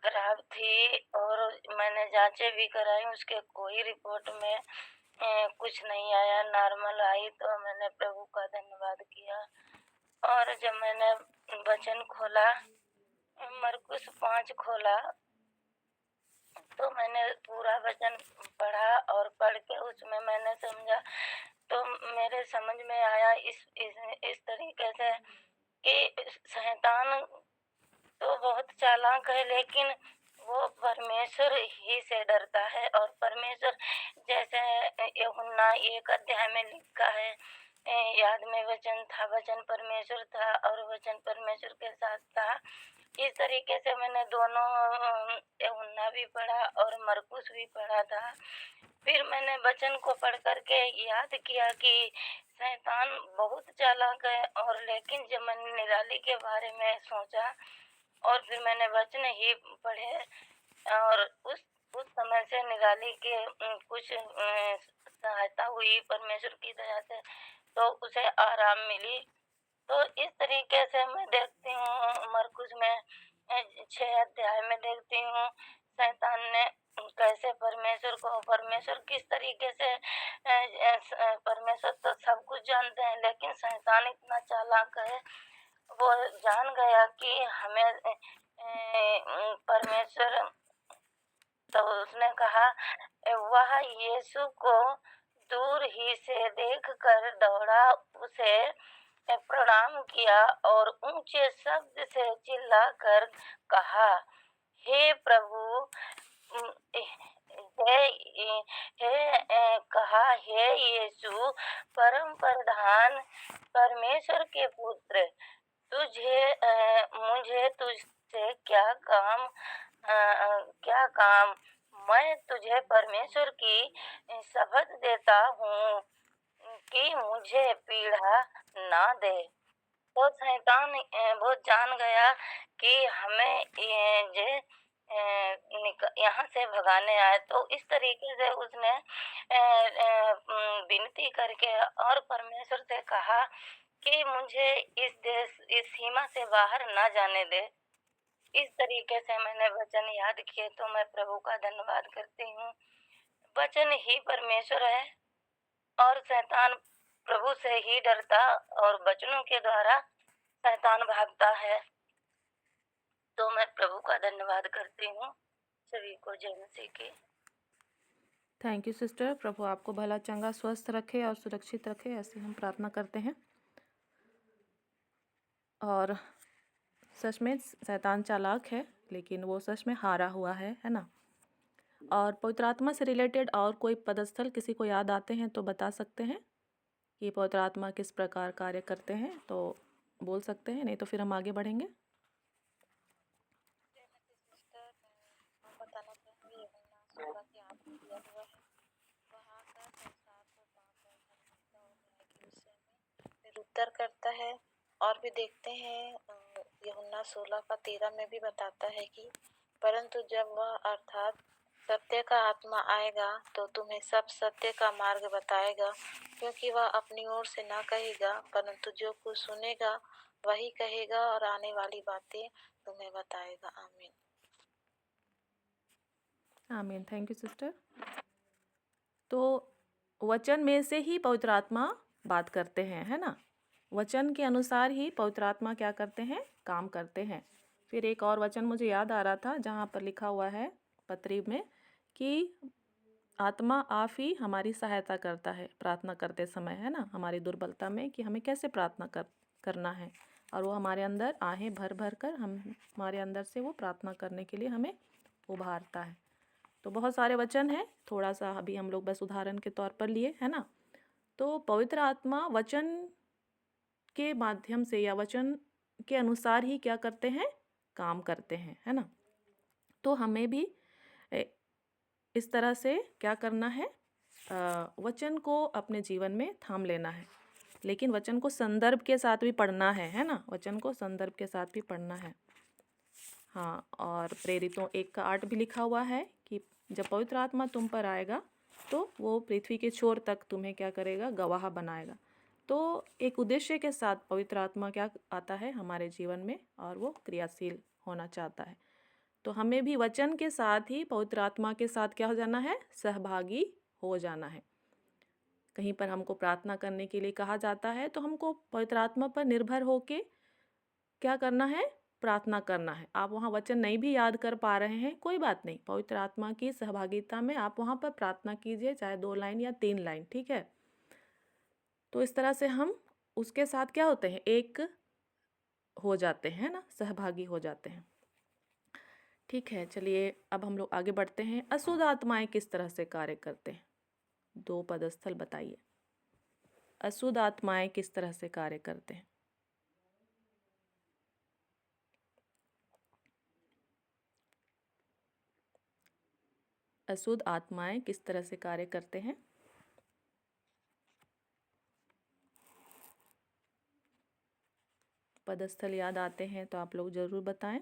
खराब थी और मैंने जांचें भी कराई, उसके कोई रिपोर्ट में कुछ नहीं आया, नॉर्मल आई, तो मैंने प्रभु का धन्यवाद किया। और जब मैंने वचन खोला, मरकुस 5 खोला, तो मैंने पूरा वचन पढ़ा और पढ़ के उसमें मैंने समझा, तो मेरे समझ में आया इस तरीके से कि शैतान तो बहुत चालाक है, लेकिन वो परमेश्वर ही से डरता है। और परमेश्वर, जैसे यूहन्ना 1 अध्याय में लिखा है, याद में वचन था, वचन परमेश्वर था और वचन परमेश्वर के साथ था। इस तरीके से मैंने दोनों यूहन्ना भी पढ़ा और मरकुस भी पढ़ा था। फिर मैंने वचन को पढ़ करके याद किया कि शैतान बहुत चालाक है, और लेकिन जब मैंने निराली के बारे में सोचा और फिर मैंने वचन ही पढ़े, और उस समय से निराली के कुछ सहायता हुई परमेश्वर की दया से, तो उसे आराम मिली। तो इस तरीके से मैं देखती हूँ, मरकुस में 6 अध्याय में देखती हूँ शैतान ने कैसे परमेश्वर किस तरीके से परमेश्वर तो सब कुछ जानते हैं, लेकिन शैतान इतना चालाक है, वो जान गया कि हमें परमेश्वर, तो उसने कहा, वह यीशु को दूर ही से देखकर दौड़ा, उसे प्रणाम किया और ऊंचे शब्द से चिल्लाकर कहा, हे प्रभु, उम, कहा, हे यीशु, परम प्रधान परमेश्वर के पुत्र, मुझे तुझसे क्या काम? मैं तुझे परमेश्वर की शपथ देता हूँ कि मुझे पीड़ा ना दे। तो शैतान वो जान गया कि हमें यहाँ से भगाने आए। तो इस तरीके से उसने विनती करके और परमेश्वर से कहा कि मुझे इस देश, इस सीमा से बाहर ना जाने दे। इस तरीके से मैंने वचन याद किए, तो मैं प्रभु का धन्यवाद करती हूँ। वचन ही परमेश्वर है और शैतान प्रभु से ही डरता और वचनों के द्वारा शैतान भागता है। तो मैं प्रभु का धन्यवाद करती हूँ। सभी को जय मसीह की। Thank you sister. प्रभु आपको भला चंगा स्वस्थ रखे और सुरक्षित रखे, ऐसे हम प्रार्थना करते हैं। और सच में शैतान चालाक है, लेकिन वो सच में हारा हुआ है ना। और पवित्र आत्मा से रिलेटेड और कोई पदस्थल किसी को याद आते हैं तो बता सकते हैं कि पवित्र आत्मा किस प्रकार कार्य करते हैं, तो बोल सकते हैं, नहीं तो फिर हम आगे बढ़ेंगे। सिस्टर, मैं बताना चाहूँगी यूहन्ना 16 के 8 में दिया हुआ है, वह आकर संसार को पाप और धार्मिकता और न्याय के विषय में फिर उत्तर करता है। और भी देखते हैं यूहन्ना 16 का 13 में भी बताता है कि परंतु जब वह अर्थात सत्य का आत्मा आएगा तो तुम्हें सब सत्य का मार्ग बताएगा, क्योंकि वह अपनी ओर से न कहेगा, परंतु जो कुछ सुनेगा वही कहेगा और आने वाली बातें तुम्हें बताएगा। आमीन। आमीन। Thank you sister. तो वचन में से ही पवित्र आत्मा बात करते हैं, है ना। वचन के अनुसार ही पवित्र आत्मा क्या करते हैं, काम करते हैं। फिर एक और वचन मुझे याद आ रहा था जहाँ पर लिखा हुआ है पत्री में कि आत्मा आप ही हमारी सहायता करता है प्रार्थना करते समय, है ना, हमारी दुर्बलता में कि हमें कैसे प्रार्थना करना है। और वो हमारे अंदर आहें भर भर कर हमारे अंदर से वो प्रार्थना करने के लिए हमें उभारता है। तो बहुत सारे वचन हैं, थोड़ा सा अभी हम लोग बस उदाहरण के तौर पर लिए, है ना। तो पवित्र आत्मा वचन के माध्यम से या वचन के अनुसार ही क्या करते हैं, काम करते हैं, है ना। तो हमें भी इस तरह से क्या करना है, वचन को अपने जीवन में थाम लेना है, लेकिन वचन को संदर्भ के साथ भी पढ़ना है ना, वचन को संदर्भ के साथ भी पढ़ना है। हाँ, और प्रेरितों 1:8 भी लिखा हुआ है कि जब पवित्र आत्मा तुम पर आएगा तो वो पृथ्वी के छोर तक तुम्हें क्या करेगा, गवाह बनाएगा। तो एक उद्देश्य के साथ पवित्र आत्मा क्या आता है हमारे जीवन में, और वो क्रियाशील होना चाहता है। तो हमें भी वचन के साथ ही पवित्र आत्मा के साथ क्या हो जाना है, सहभागी हो जाना है। कहीं पर हमको प्रार्थना करने के लिए कहा जाता है तो हमको पवित्र आत्मा पर निर्भर होके क्या करना है, प्रार्थना करना है। आप वहाँ वचन नहीं भी याद कर पा रहे हैं, कोई बात नहीं, पवित्र आत्मा की सहभागिता में आप वहाँ पर प्रार्थना कीजिए, चाहे 2 लाइन या 3 लाइन, ठीक है। तो इस तरह से हम उसके साथ क्या होते हैं, एक हो जाते हैं ना, सहभागी हो जाते हैं। ठीक है, चलिए अब हम लोग आगे बढ़ते हैं। अशुद्ध आत्माएं किस तरह से कार्य करते हैं, 2 पदस्थल बताइए। अशुद्ध आत्माएं किस तरह से कार्य करते हैं। अशुद्ध आत्माएं किस तरह से कार्य करते हैं। पदस्थल याद आते हैं तो आप लोग जरूर बताएं।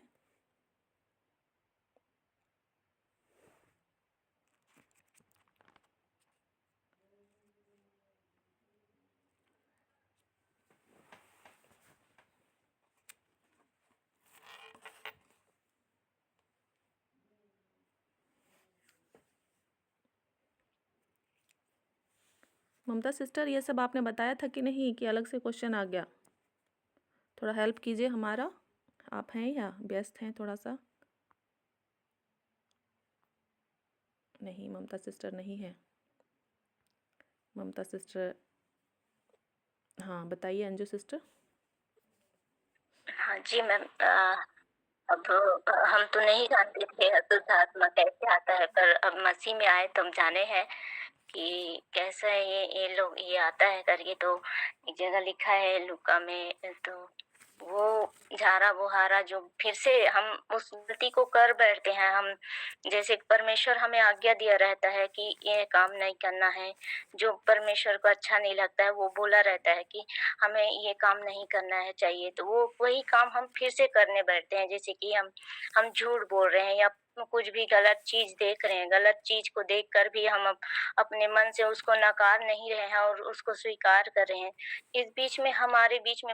ममता सिस्टर, ये सब आपने बताया था कि नहीं, कि अलग से क्वेश्चन आ गया? थोड़ा हेल्प कीजिए हमारा। आप हैं या व्यस्त हैं थोड़ा सा? नहीं, ममता सिस्टर नहीं है। ममता सिस्टर, हाँ बताइए अंजू सिस्टर। हाँ जी मैम, अब हम तो नहीं जानते थे अशुद्ध आत्मा कैसे आता है, पर अब मसीह में आए तो हम जाने हैं कि कैसा है ये लोग ये आता है करके। तो एक जगह लिखा है लूका में, तो वो झारा बुहारा जो फिर से हम उस गलती को कर बैठते हैं। हम जैसे परमेश्वर हमें आज्ञा दिया रहता है कि ये काम नहीं करना है, जो परमेश्वर को अच्छा नहीं लगता है, वो बोला रहता है कि हमें ये काम नहीं करना है चाहिए, तो वो वही काम हम फिर से करने बैठते हैं। जैसे कि हम झूठ बोल रहे हैं या कुछ भी गलत चीज़ देख रहे हैं, गलत चीज़ को देखकर भी हम अपने मन से उसको नकार नहीं रहे हैं और उसको स्वीकार कर रहे हैं। इस बीच में हमारे बीच में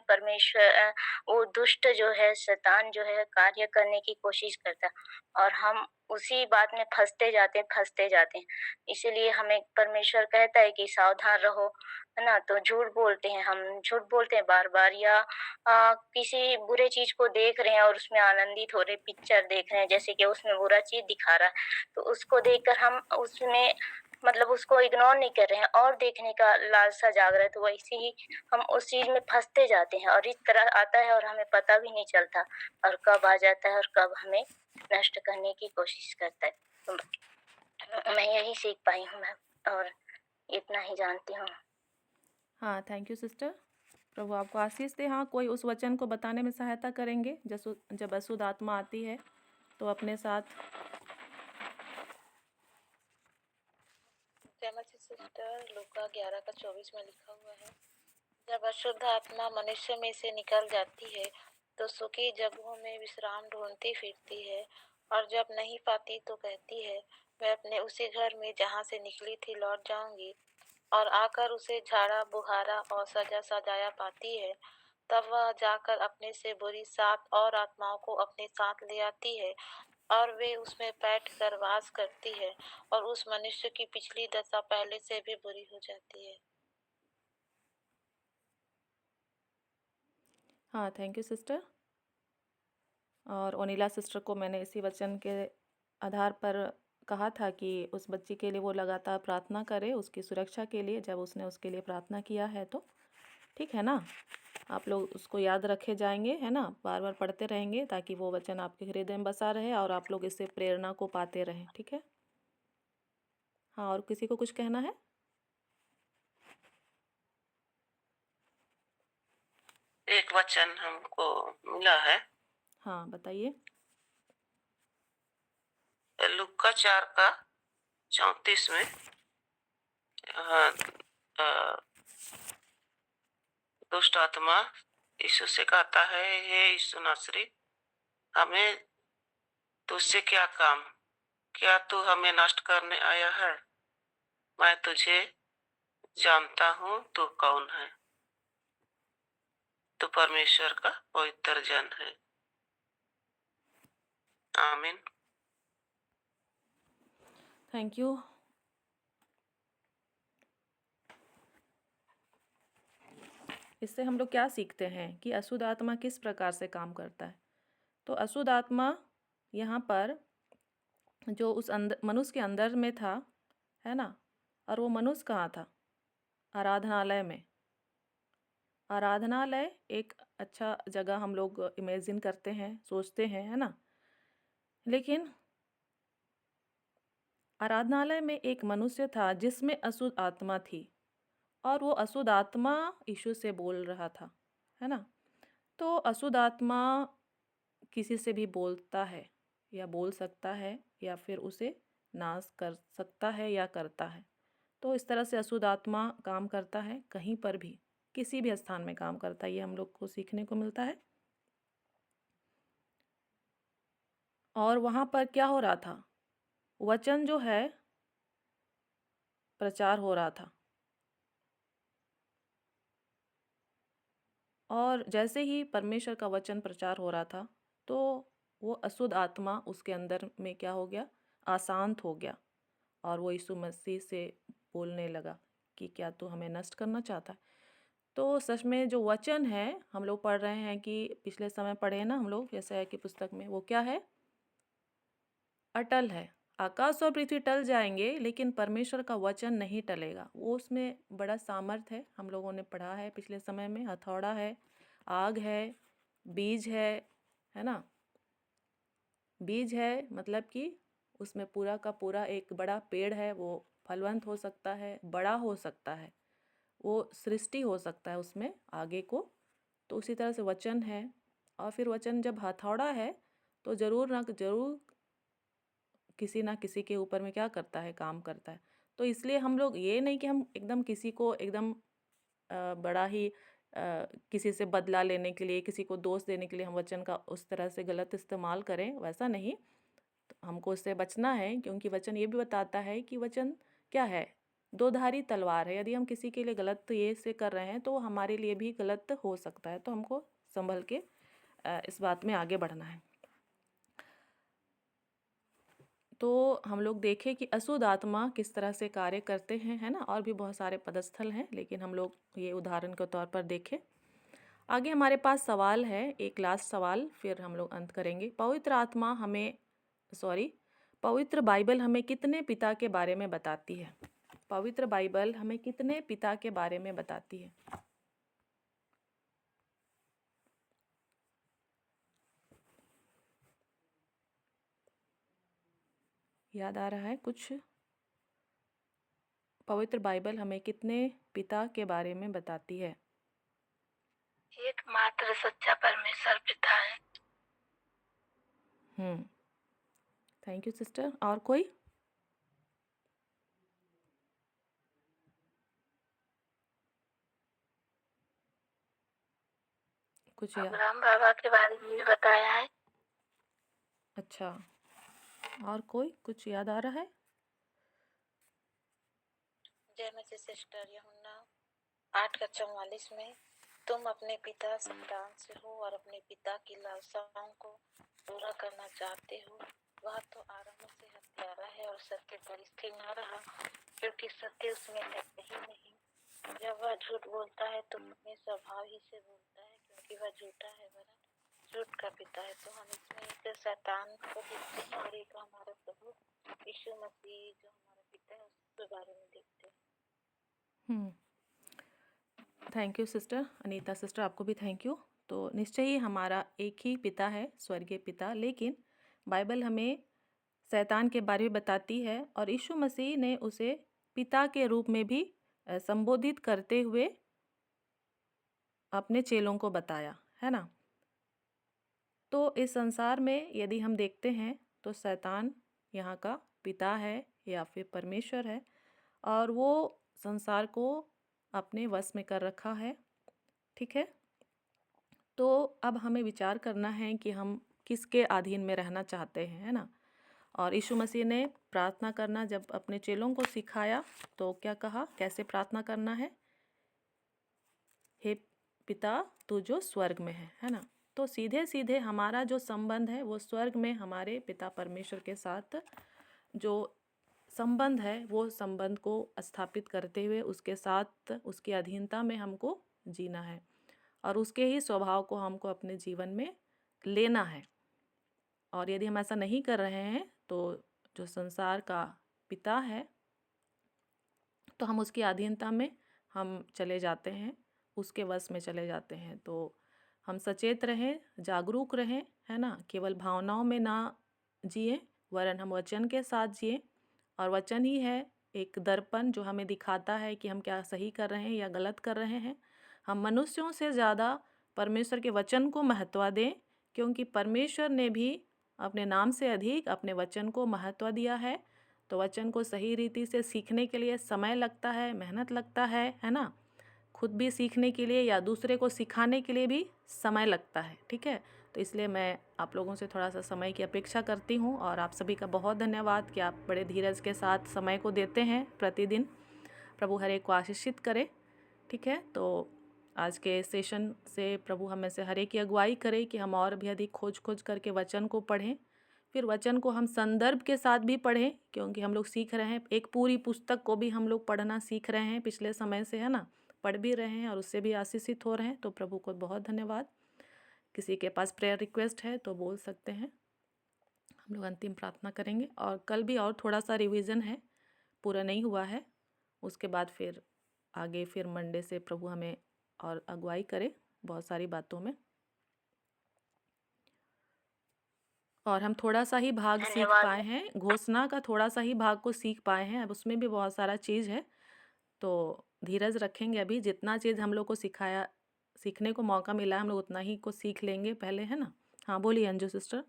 वो दुष्ट जो है, शैतान जो है कार्य करने की कोशिश करता है और हम उसी बात में फँसते जाते हैं। इसीलिए हमें परमेश्वर कहता है कि सावधान रहो, है ना? तो हम झूठ बोलते हैं बार-बार या किसी बुरे चीज़ को देख रहे हैं और उसमें आनंदित हो रहे, पिक्चर देख रहे हैं जैसे कि उसमें बुरा चीज़ दिखा रहा है, तो उसको देखकर हम उसमें मतलब उसको इग्नोर नहीं कर रहे हैं और देखने का लालसा जाग रहा है, तो वैसे ही हम उस चीज़ में फँसते जाते हैं और इस तरह आता है और हमें पता भी नहीं चलता और कब आ जाता है और कब हमें नष्ट करने की कोशिश करता है। तो मैं यही सीख पाई हूँ मैम और इतना ही जानती हूँ। हाँ, थैंक यू सिस्टर। प्रभु आपको आशीष दे। हाँ, कोई उस वचन को बताने में सहायता करेंगे जब अशुद्ध आत्मा आती है तो अपने साथ। जय मसीह सिस्टर, लूका 11:24 में लिखा हुआ है, जब अशुद्ध आत्मा मनुष्य में से निकल जाती है तो सूखी जगहों में विश्राम ढूंढती फिरती है और जब नहीं पाती तो कहती है, मैं अपने उसी घर में जहाँ से निकली थी लौट जाऊंगी, और आकर उसे झाड़ा बुहारा और सजा सजाया पाती है। तब वह जाकर अपने से बुरी 7 और आत्माओं को अपने साथ ले आती है और वे उसमें बैठकर वास करती है और उस मनुष्य की पिछली दशा पहले से भी बुरी हो जाती है। हाँ, थैंक यू सिस्टर। और ओनीला सिस्टर को मैंने इसी वचन के आधार पर कहा था कि उस बच्ची के लिए वो लगातार प्रार्थना करे उसकी सुरक्षा के लिए। जब उसने उसके लिए प्रार्थना किया है तो ठीक है ना, आप लोग उसको याद रखे जाएंगे, है ना, बार बार पढ़ते रहेंगे ताकि वो वचन आपके हृदय में बसा रहे और आप लोग इससे प्रेरणा को पाते रहें। ठीक है। हाँ, और किसी को कुछ कहना है? एक वचन हमको मिला है हाँ, बताइए। लूका 4:34 में। हाँ, दुष्ट आत्मा यीशु से कहता है, हे यीशु नासरी, हमें तुझसे क्या काम? क्या तू हमें नष्ट करने आया है? मैं तुझे जानता हूँ तू कौन है। तू परमेश्वर का पवित्र जन है। आमीन। Thank you. इससे हम लोग क्या सीखते हैं कि अशुद्ध आत्मा किस प्रकार से काम करता है। तो अशुद्ध आत्मा यहाँ पर जो उस अंदर मनुष्य के अंदर में था, है ना, और वो मनुष्य कहाँ था? आराधनालय में। आराधनालय एक अच्छा जगह हम लोग इमेजिन करते हैं, सोचते हैं, है ना, लेकिन आराधनालय में एक मनुष्य था जिसमें अशुद्ध आत्मा थी और वो अशुद्ध आत्मा यीशु से बोल रहा था, है ना। तो अशुद्ध आत्मा किसी से भी बोलता है या बोल सकता है या फिर उसे नाश कर सकता है या करता है। तो इस तरह से अशुद्ध आत्मा काम करता है, कहीं पर भी किसी भी स्थान में काम करता है। ये हम लोग को सीखने को मिलता है। और वहाँ पर क्या हो रहा था? वचन जो है प्रचार हो रहा था और जैसे ही परमेश्वर का वचन प्रचार हो रहा था तो वो अशुद्ध आत्मा उसके अंदर में क्या हो गया? अशांत हो गया और वो यीशु मसीह से बोलने लगा कि क्या तू हमें नष्ट करना चाहता है? तो सच में जो वचन है हम लोग पढ़ रहे हैं कि पिछले समय पढ़े ना हम लोग यशायाह की पुस्तक में, वो क्या है? अटल है। आकाश और पृथ्वी टल जाएंगे लेकिन परमेश्वर का वचन नहीं टलेगा। वो उसमें बड़ा सामर्थ है। हम लोगों ने पढ़ा है पिछले समय में, हथौड़ा है, आग है, बीज है ना। बीज है मतलब कि उसमें पूरा का पूरा एक बड़ा पेड़ है, वो फलवंत हो सकता है, बड़ा हो सकता है, वो सृष्टि हो सकता है उसमें आगे को। तो उसी तरह से वचन है। और फिर वचन जब हथौड़ा है तो ज़रूर ना ज़रूर किसी ना किसी के ऊपर में क्या करता है? काम करता है। तो इसलिए हम लोग ये नहीं कि हम एकदम किसी को एकदम बड़ा ही किसी से बदला लेने के लिए, किसी को दोष देने के लिए हम वचन का उस तरह से गलत इस्तेमाल करें, वैसा नहीं। तो हमको उससे बचना है, क्योंकि वचन ये भी बताता है कि वचन क्या है, दो-धारी तलवार है। यदि हम किसी के लिए गलत ये से कर रहे हैं तो हमारे लिए भी गलत हो सकता है, तो हमको संभल के इस बात में आगे बढ़ना है। तो हम लोग देखें कि अशुद्ध आत्मा किस तरह से कार्य करते हैं, है ना। और भी बहुत सारे पदस्थल हैं, लेकिन हम लोग ये उदाहरण के तौर पर देखें। आगे हमारे पास सवाल है, एक लास्ट सवाल, फिर हम लोग अंत करेंगे। पवित्र बाइबल हमें कितने पिता के बारे में बताती है? पवित्र बाइबल हमें कितने पिता के बारे में बताती है? याद आ रहा है कुछ? पवित्र बाइबल हमें कितने पिता के बारे में बताती है? एकमात्र सच्चा परमेश्वर पिता है। Thank you sister. और कोई? कुछ याद? अब्राहम बाबा के बारे में भी बताया है। अच्छा, और कोई कुछ याद आ रहा है? जय मसीह सिस्टर। यूहन्ना 8:44 में तुम अपने पिता शैतान से हो और अपने पिता की लालसाओं को पूरा करना चाहते हो। वह तो आरंभ से हत्यारा है और सत्य पर स्थिर न रहा, क्योंकि सत्य उसमें है ही नहीं। जब वह झूठ बोलता है तो अपने स्वभाव ही से बोलता है, क्योंकि वह झूठा है, वरन झूठ का पिता है। तो हम इसमें एक शैतान को देखते हैं और एक हमारा प्रभु यीशु मसीह जो हमारा पिता है उसके बारे में देखते हैं। Thank you sister. Anita sister, आपको भी थैंक यू। तो निश्चय ही हमारा एक ही पिता है, स्वर्गीय पिता, लेकिन बाइबल हमें शैतान के बारे में बताती है और यीशु मसीह ने उसे पिता के रूप में भी संबोधित करते हुए अपने चेलों को बताया, है ना। तो इस संसार में यदि हम देखते हैं तो शैतान यहाँ का पिता है या फिर परमेश्वर है, और वो संसार को अपने वश में कर रखा है, ठीक है। तो अब हमें विचार करना है कि हम किसके अधीन में रहना चाहते हैं, है ना। और यीशु मसीह ने प्रार्थना करना जब अपने चेलों को सिखाया तो क्या कहा, कैसे प्रार्थना करना है? हे पिता तू जो स्वर्ग में है ना। तो सीधे सीधे हमारा जो संबंध है वो स्वर्ग में हमारे पिता परमेश्वर के साथ जो संबंध है, वो संबंध को स्थापित करते हुए उसके साथ उसकी अधीनता में हमको जीना है और उसके ही स्वभाव को हमको अपने जीवन में लेना है। और यदि हम ऐसा नहीं कर रहे हैं तो जो संसार का पिता है तो हम उसकी अधीनता में हम चले जाते हैं, उसके वश में चले जाते हैं। तो हम सचेत रहें, जागरूक रहें, है ना। केवल भावनाओं में ना जिए, वरन हम वचन के साथ जिए। और वचन ही है एक दर्पण जो हमें दिखाता है कि हम क्या सही कर रहे हैं या गलत कर रहे हैं। हम मनुष्यों से ज़्यादा परमेश्वर के वचन को महत्व दें, क्योंकि परमेश्वर ने भी अपने नाम से अधिक अपने वचन को महत्व दिया है। तो वचन को सही रीति से सीखने के लिए समय लगता है, मेहनत लगता है ना। खुद भी सीखने के लिए या दूसरे को सिखाने के लिए भी समय लगता है, ठीक है। तो इसलिए मैं आप लोगों से थोड़ा सा समय की अपेक्षा करती हूँ और आप सभी का बहुत धन्यवाद कि आप बड़े धीरज के साथ समय को देते हैं प्रतिदिन। प्रभु हर एक को आशीषित करे, ठीक है। तो आज के सेशन से प्रभु हमें से हर एक की अगुवाई करे कि हम और भी अधिक खोज करके वचन को पढ़ें, फिर वचन को हम संदर्भ के साथ भी पढ़ें, क्योंकि हम लोग सीख रहे हैं। एक पूरी पुस्तक को भी हम लोग पढ़ना सीख रहे हैं पिछले समय से, है ना। पढ़ भी रहे हैं और उससे भी आशीषित हो रहे हैं। तो प्रभु को बहुत धन्यवाद। किसी के पास प्रेयर रिक्वेस्ट है तो बोल सकते हैं, हम लोग अंतिम प्रार्थना करेंगे। और कल भी और थोड़ा सा रिवीजन है, पूरा नहीं हुआ है। उसके बाद फिर आगे फिर मंडे से प्रभु हमें और अगुवाई करे बहुत सारी बातों में। और हम थोड़ा सा ही भाग सीख धन्यवाद। पाए हैं, घोषणा का थोड़ा सा ही भाग को सीख पाए हैं। अब उसमें भी बहुत सारा चीज़ है, तो धीरज रखेंगे। अभी जितना चीज़ हम लोग को सीखने को मौका मिला है, हम लोग उतना ही को सीख लेंगे पहले, है ना। हाँ बोलिए Anju sister.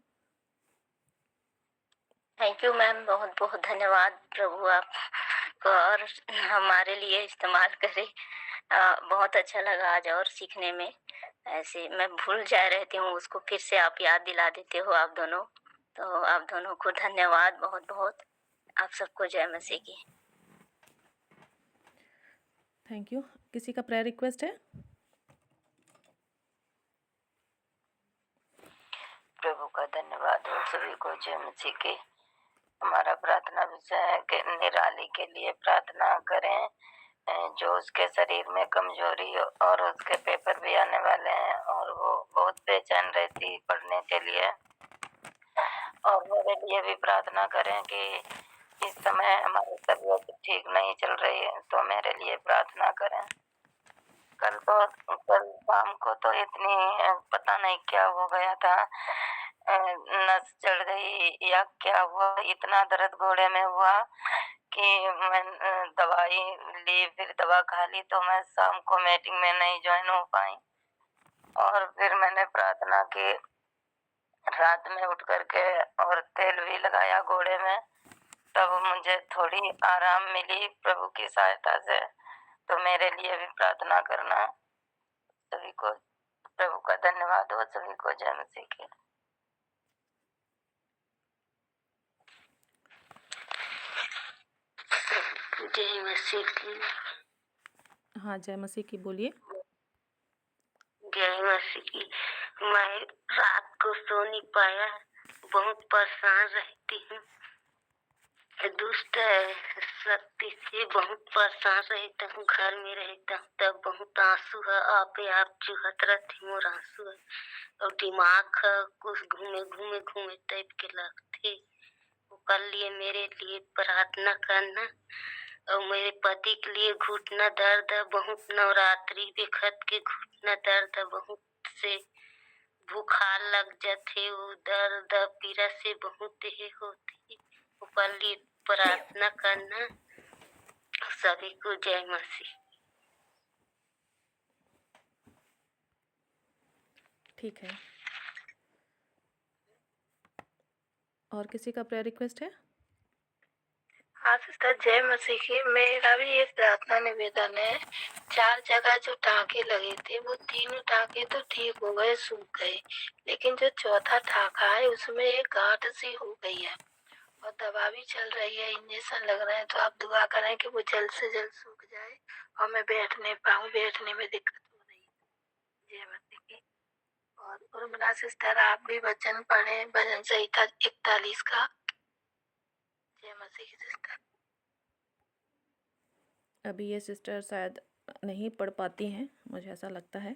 Thank you ma'am, बहुत बहुत धन्यवाद। प्रभु आपको और हमारे लिए इस्तेमाल करे। बहुत अच्छा लगा आज और सीखने में। ऐसे मैं भूल जा रहती हूँ, उसको फिर से आप याद दिला देते हो आप दोनों। तो आप दोनों को धन्यवाद बहुत बहुत। आप सबको जय मसीह की। Thank you. किसी का प्रेयर रिक्वेस्ट है? प्रभु का धन्यवाद हो सभी को जय मसीह की। हमारा प्रार्थना विषय है कि निराली के लिए प्रार्थना करें, जो उसके शरीर में कमजोरी और उसके पेपर भी आने वाले हैं और वो बहुत बेचैन रहती पढ़ने के लिए। और मेरे लिए भी प्रार्थना करें कि इस समय हमारी तबीयत ठीक नहीं चल रही है, तो मेरे लिए प्रार्थना करें। कल शाम को तो इतनी पता नहीं क्या हो गया था, नस चढ़ गई या क्या हुआ, इतना दर्द घोड़े में हुआ कि मैं दवाई ली, फिर दवा खा ली, तो मैं शाम को मीटिंग में नहीं ज्वाइन हो पाई। और फिर मैंने प्रार्थना की रात में उठ करके और तेल भी लगाया घोड़े में, तब मुझे थोड़ी आराम मिली प्रभु की सहायता से। तो मेरे लिए भी प्रार्थना करना। सभी को प्रभु का धन्यवाद हो, सभी को जय मसीह की। जय मसीह की। हाँ, जय मसीह की बोलिए। जय मसीह की। मैं रात को सो नहीं पाया, बहुत परेशान रहती हूँ। दुष्ट शक्ति से बहुत परेशान रहता हूँ। घर में रहता हूँ तब बहुत आंसू है, आपे आप चुहत रहती मोर आंसू है और दिमाग कुछ घूमे टाइप के लगते। वो कल लिए मेरे लिए प्रार्थना करना। और मेरे पति के लिए घुटना दर्द है बहुत, नवरात्रि बेखत के घुटना दर्द है बहुत से, बुखार लग जाते, वो दर्द पीड़ा से बहुत ही होती। वो कल लिए प्रार्थना करना। सभी को जय मसीह। ठीक है। और किसी का प्रेयर रिक्वेस्ट है? हाँ सिस्टर, जय मसीह की। मेरा भी एक प्रार्थना निवेदन है। 4 जगह जो टाँके लगे थे वो तीनों टाँके तो ठीक हो गए, सूख गए, लेकिन जो चौथा टाँका है उसमें एक गांठ सी हो गई है और दवा भी चल रही है, इंजेक्शन लग रहे हैं। तो आप दुआ करें कि वो जल्द से जल्द सूख जाए और मैं बैठ नहीं पाऊँ, बैठने में दिक्कत हो रही है। जय मसीह की। और उर्मिला सिस्टर, आप भी वचन पढ़े, भजन संहिता 41 का। जय मसीह की सिस्टर। अभी ये सिस्टर शायद नहीं पढ़ पाती हैं, मुझे ऐसा लगता है।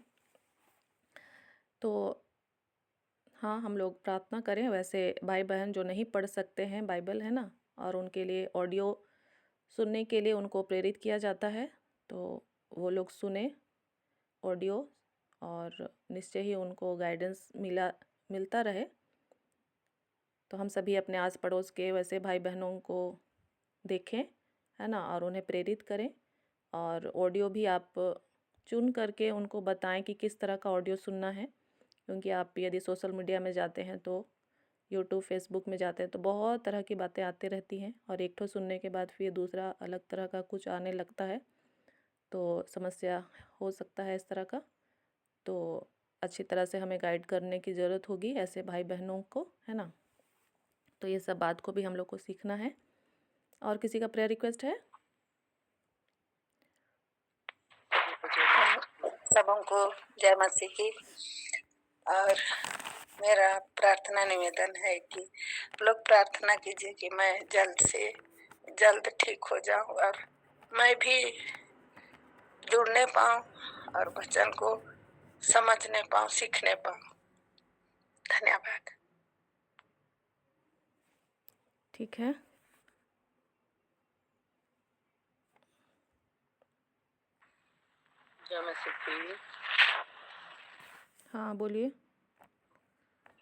तो हाँ, हम लोग प्रार्थना करें। वैसे भाई बहन जो नहीं पढ़ सकते हैं बाइबल, है ना, और उनके लिए ऑडियो सुनने के लिए उनको प्रेरित किया जाता है, तो वो लोग सुने ऑडियो और निश्चय ही उनको गाइडेंस मिलता रहे। तो हम सभी अपने आस पड़ोस के वैसे भाई बहनों को देखें, है ना, और उन्हें प्रेरित करें। और ऑडियो भी आप चुन करके उनको बताएं कि किस तरह का ऑडियो सुनना है, क्योंकि आप यदि सोशल मीडिया में जाते हैं तो यूट्यूब फेसबुक में जाते हैं तो बहुत तरह की बातें आती रहती हैं, और एक ठो सुनने के बाद फिर दूसरा अलग तरह का कुछ आने लगता है, तो समस्या हो सकता है इस तरह का। तो अच्छी तरह से हमें गाइड करने की ज़रूरत होगी ऐसे भाई बहनों को, है ना। तो ये सब बात को भी हम लोग को सीखना है। और किसी का प्रेयर रिक्वेस्ट है? सबों को जय मसीह की। और मेरा प्रार्थना निवेदन है कि लोग प्रार्थना कीजिए कि मैं जल्द से जल्द ठीक हो जाऊं और मैं भी जुड़ने पाऊं और वचन को समझने पाऊं, सीखने पाऊं। धन्यवाद। ठीक है। जय मसीह की। हाँ बोलिए।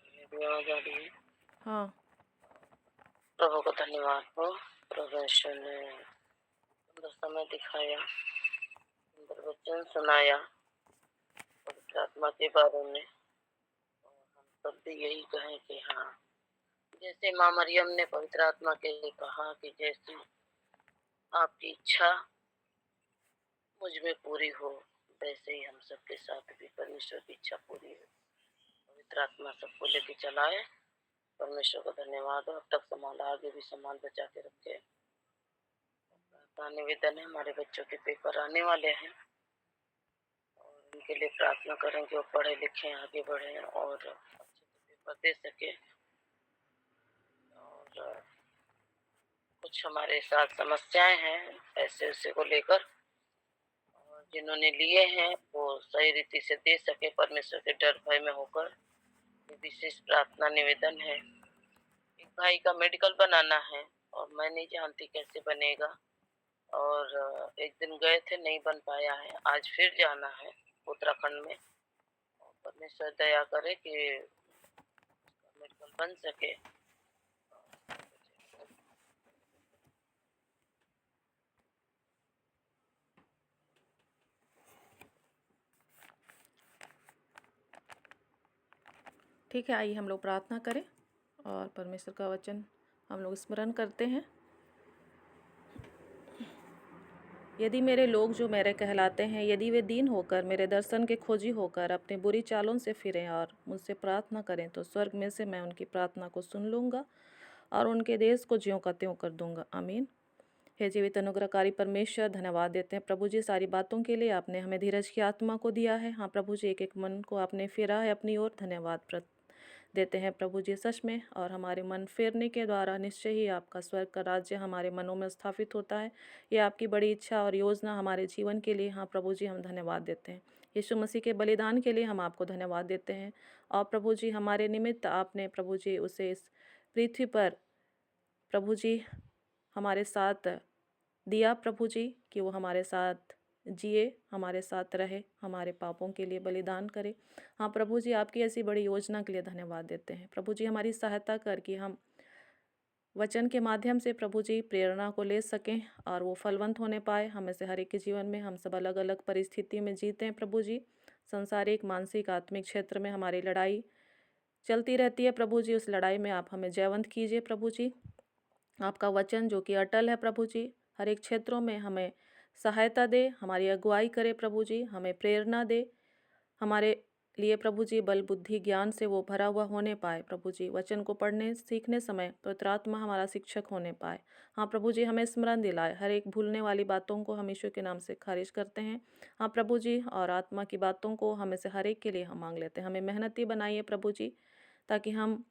मेरी आवाज आ रही है? हाँ। प्रभु को धन्यवाद हो। प्रभु यीशु ने सुंदर समय दिखाया, सुंदर वचन सुनाया पवित्र आत्मा के बारे में। और हम सब भी यही कहें कि हाँ, जैसे माँ मरियम ने पवित्र आत्मा के लिए कहा कि जैसी आपकी इच्छा मुझ में पूरी हो, वैसे ही हम सबके साथ भी परमेश्वर की इच्छा पूरी हो। पवित्र आत्मा सबको लेके चलाए परमेश्वर का धन्यवाद हो, अब तक संभाला, आगे भी संभाल बचा के रखे। प्रार्थना निवेदन है, हमारे बच्चों के पेपर आने वाले हैं और उनके लिए प्रार्थना करें कि वो पढ़े लिखें, आगे बढ़ें और अच्छे से पेपर दे सके। और कुछ हमारे साथ समस्याएं हैं पैसे वैसे को लेकर, और जिन्होंने लिए हैं वो सही रीति से दे सके परमेश्वर के डर भय में होकर। ये विशेष प्रार्थना निवेदन है। एक भाई का मेडिकल बनाना है और मैं नहीं जानती कैसे बनेगा, और एक दिन गए थे, नहीं बन पाया है, आज फिर जाना है उत्तराखंड में। और परमेश्वर दया करे कि उसका मेडिकल बन सके। ठीक है, आइए हम लोग प्रार्थना करें और परमेश्वर का वचन हम लोग स्मरण करते हैं। यदि मेरे लोग जो मेरे कहलाते हैं, यदि वे दीन होकर मेरे दर्शन के खोजी होकर अपनी बुरी चालों से फिरें और मुझसे प्रार्थना करें, तो स्वर्ग में से मैं उनकी प्रार्थना को सुन लूँगा और उनके देश को ज्यों का त्यों कर दूँगा। आमीन। हे जीवित अनुग्रहकारी परमेश्वर, धन्यवाद देते हैं प्रभु जी सारी बातों के लिए। आपने हमें धीरज की आत्मा को दिया है। हाँ प्रभु जी, एक एक मन को आपने फेरा है अपनी ओर। धन्यवाद देते हैं प्रभु जी सच में, और हमारे मन फेरने के द्वारा निश्चय ही आपका स्वर्ग का राज्य हमारे मनों में स्थापित होता है। ये आपकी बड़ी इच्छा और योजना हमारे जीवन के लिए। हाँ प्रभु जी, हम धन्यवाद देते हैं। यीशु मसीह के बलिदान के लिए हम आपको धन्यवाद देते हैं। और प्रभु जी, हमारे निमित्त आपने प्रभु जी उसे इस पृथ्वी पर प्रभु जी हमारे साथ दिया प्रभु जी, कि वो हमारे साथ जिए, हमारे साथ रहे, हमारे पापों के लिए बलिदान करे। हाँ प्रभु जी, आपकी ऐसी बड़ी योजना के लिए धन्यवाद देते हैं। प्रभु जी, हमारी सहायता कर कि हम वचन के माध्यम से प्रभु जी प्रेरणा को ले सकें और वो फलवंत होने पाए। हमें से हर एक के जीवन में हम सब अलग अलग परिस्थिति में जीते हैं प्रभु जी। संसारिक, मानसिक, आत्मिक क्षेत्र में हमारी लड़ाई चलती रहती है प्रभु जी। उस लड़ाई में आप हमें जयवंत कीजिए प्रभु जी। आपका वचन जो कि अटल है प्रभु जी, हर एक क्षेत्रों में हमें सहायता दे, हमारी अगुवाई करे प्रभु जी, हमें प्रेरणा दे, हमारे लिए प्रभु जी बल बुद्धि ज्ञान से वो भरा हुआ होने पाए प्रभु जी। वचन को पढ़ने सीखने समय पवित्र आत्मा हमारा शिक्षक होने पाए। हाँ प्रभु जी, हमें स्मरण दिलाए। हर एक भूलने वाली बातों को हम यीशु के नाम से खारिज करते हैं। हाँ प्रभु जी, और आत्मा की बातों को हमें से हर एक के लिए हम मांग लेते हैं। हमें मेहनती बनाइए प्रभु जी, ताकि हम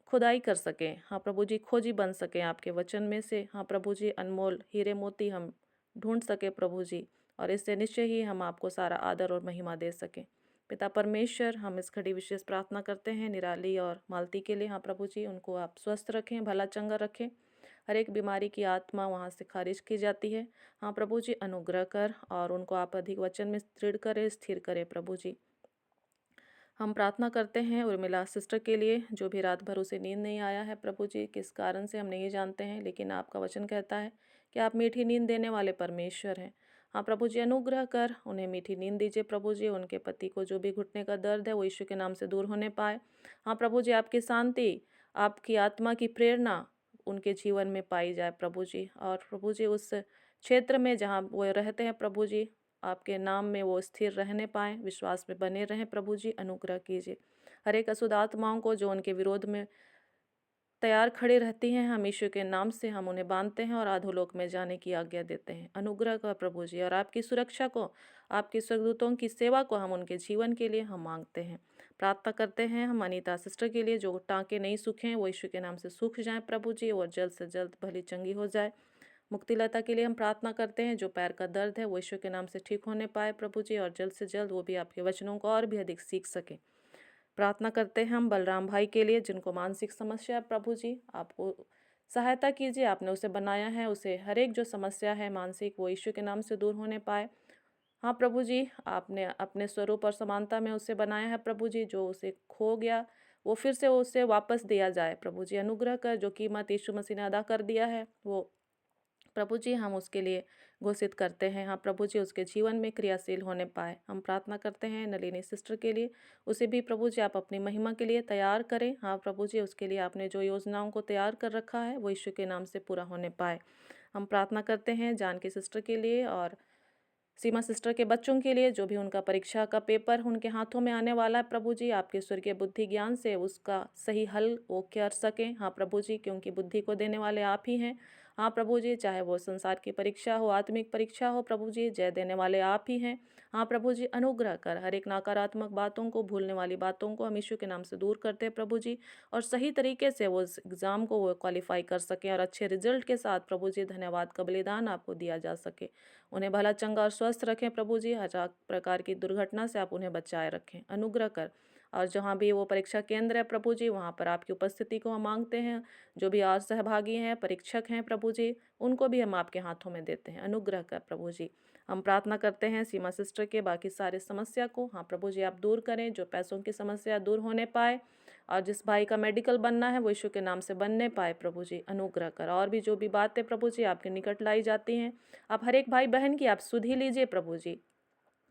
खुदाई कर सकें। हाँ प्रभु जी, खोजी बन सकें आपके वचन में से। हाँ प्रभु जी, अनमोल हीरे मोती हम ढूंढ सके प्रभु जी, और इससे निश्चय ही हम आपको सारा आदर और महिमा दे सकें। पिता परमेश्वर, हम इस घड़ी विशेष प्रार्थना करते हैं निराली और मालती के लिए। हाँ प्रभु जी, उनको आप स्वस्थ रखें, भला चंगा रखें। हर एक बीमारी की आत्मा वहाँ से खारिज की जाती है। हाँ प्रभु जी, अनुग्रह कर और उनको आप अधिक वचन में दृढ़ करें, स्थिर करें प्रभु जी। हम प्रार्थना करते हैं उर्मिला सिस्टर के लिए, जो भी रात भर उसे नींद नहीं आया है प्रभु जी, किस कारण से हम नहीं जानते हैं, लेकिन आपका वचन कहता है कि आप मीठी नींद देने वाले परमेश्वर हैं। हाँ प्रभु जी, अनुग्रह कर उन्हें मीठी नींद दीजिए प्रभु जी। उनके पति को जो भी घुटने का दर्द है वो यीशु के नाम से दूर होने पाए। हाँ प्रभु जी, आपकी शांति, आपकी आत्मा की प्रेरणा उनके जीवन में पाई जाए प्रभु जी। और प्रभु जी, उस क्षेत्र में जहाँ वो रहते हैं प्रभु जी, आपके नाम में वो स्थिर रहने पाएँ, विश्वास में बने रहें प्रभु जी। अनुग्रह कीजिए हर एक अशुद्ध आत्माओं को जो उनके विरोध में तैयार खड़ी रहती हैं, हम यीशु के नाम से हम उन्हें बांधते हैं और अधोलोक में जाने की आज्ञा देते हैं। अनुग्रह का प्रभु जी, और आपकी सुरक्षा को, आपके स्वर्गदूतों की सेवा को हम उनके जीवन के लिए हम मांगते हैं। प्रार्थना करते हैं हम अनीता सिस्टर के लिए, जो टाँके नहीं सूखे हैं वो यीशु के नाम से सूख जाएं प्रभु जी, और जल्द से जल्द भली चंगी हो जाए। मुक्तिलता के लिए हम प्रार्थना करते हैं, जो पैर का दर्द है वो यीशु के नाम से ठीक होने पाए प्रभु जी, और जल्द से जल्द वो भी आपके वचनों को और भी अधिक सीख सके। प्रार्थना करते हैं हम बलराम भाई के लिए, जिनको मानसिक समस्या है प्रभु जी, आपको सहायता कीजिए। आपने उसे बनाया है, उसे हर एक जो समस्या है मानसिक, वो यीशु के नाम से दूर होने पाए। हाँ प्रभु जी, आपने अपने स्वरूप और समानता में उसे बनाया है प्रभु जी। जो उसे खो गया वो फिर से उसे वापस दिया जाए प्रभु जी। अनुग्रह कर, जो कीमत यीशु मसीह ने अदा कर दिया है वो प्रभु जी हम उसके लिए घोषित करते हैं। हाँ प्रभु जी, उसके जीवन में क्रियाशील होने पाए। हम प्रार्थना करते हैं नलिनी सिस्टर के लिए, उसे भी प्रभु जी आप अपनी महिमा के लिए तैयार करें। हाँ प्रभु जी, उसके लिए आपने जो योजनाओं को तैयार कर रखा है वो यीशु के नाम से पूरा होने पाए। हम प्रार्थना करते हैं जानकी सिस्टर के लिए, और सीमा सिस्टर के बच्चों के लिए जो भी उनका परीक्षा का पेपर उनके हाथों में आने वाला है प्रभु जी, आपके स्वर्गीय बुद्धि ज्ञान से उसका सही हल वो कर सकें। हाँ प्रभु जी, क्योंकि बुद्धि को देने वाले आप ही हैं। हाँ प्रभु जी, चाहे वो संसार की परीक्षा हो, आत्मिक परीक्षा हो, प्रभु जी जय देने वाले आप ही हैं। हाँ प्रभु जी, अनुग्रह कर हर एक नकारात्मक बातों को, भूलने वाली बातों को हम यीशु के नाम से दूर करते हैं प्रभु जी, और सही तरीके से वो उस एग्ज़ाम को वो क्वालिफाई कर सकें और अच्छे रिजल्ट के साथ प्रभु जी धन्यवाद का बलिदान आपको दिया जा सके। उन्हें भला चंगा और स्वस्थ रखें प्रभु जी, हर प्रकार की दुर्घटना से आप उन्हें बचाए रखें, अनुग्रह कर। और जहाँ भी वो परीक्षा केंद्र है प्रभु जी, वहाँ पर आपकी उपस्थिति को हम मांगते हैं। जो भी और सहभागी हैं, परीक्षक हैं प्रभु जी, उनको भी हम आपके हाथों में देते हैं, अनुग्रह कर प्रभु जी। हम प्रार्थना करते हैं सीमा सिस्टर के बाकी सारे समस्या को, हाँ प्रभु जी आप दूर करें, जो पैसों की समस्या दूर होने पाए, और जिस भाई का मेडिकल बनना है वो यीशु के नाम से बनने पाए प्रभु जी, अनुग्रह कर। और भी जो भी बातें प्रभु जी आपके निकट लाई जाती हैं, आप हर एक भाई बहन की आप सुधि लीजिए प्रभु जी,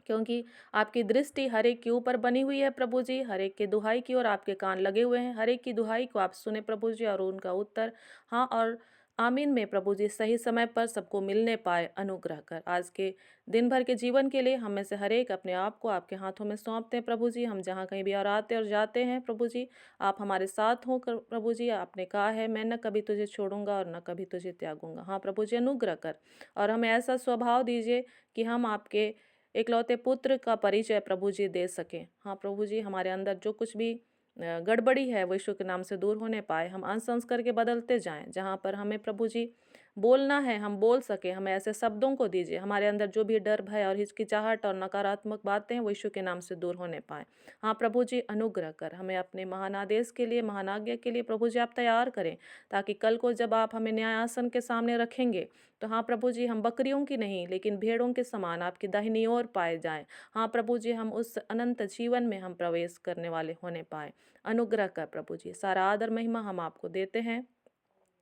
क्योंकि आपकी दृष्टि हर एक के ऊपर बनी हुई है प्रभु जी। हर एक के दुहाई की ओर आपके कान लगे हुए हैं, हर एक की दुहाई को आप सुने प्रभु जी, और उनका उत्तर हाँ और आमीन में प्रभु जी सही समय पर सबको मिलने पाए, अनुग्रह कर। आज के दिन भर के जीवन के लिए हम में से हर एक अपने आप को आपके हाथों में सौंपते हैं प्रभु जी। हम जहाँ कहीं भी और आते और जाते हैं प्रभु जी, आप हमारे साथ हो कर प्रभु जी। आपने कहा है मैं न कभी तुझे छोड़ूंगा और न कभी तुझे त्यागूंगा। हाँ प्रभु जी, अनुग्रह कर, और हमें ऐसा स्वभाव दीजिए कि हम आपके इकलौते पुत्र का परिचय प्रभु जी दे सकें। हाँ प्रभु जी, हमारे अंदर जो कुछ भी गड़बड़ी है वो यीशु के नाम से दूर होने पाए। हम अंश करके बदलते जाएं, जहाँ पर हमें प्रभु जी बोलना है हम बोल सके, हमें ऐसे शब्दों को दीजिए। हमारे अंदर जो भी डर भय और हिचकिचाहट और नकारात्मक बातें हैं वो यीशु के नाम से दूर होने पाए। हाँ प्रभु जी, अनुग्रह कर हमें अपने महान आदेश के लिए, महान आज्ञा के लिए प्रभु जी आप तैयार करें, ताकि कल को जब आप हमें न्याय आसन के सामने रखेंगे तो हाँ प्रभु जी, हम बकरियों की नहीं लेकिन भेड़ों के समान आपकी दाहिनी ओर पाए जाएं। हाँ प्रभु जी, हम उस अनंत जीवन में हम प्रवेश करने वाले होने पाए, अनुग्रह कर प्रभु जी। सारा आदर महिमा हम आपको देते हैं,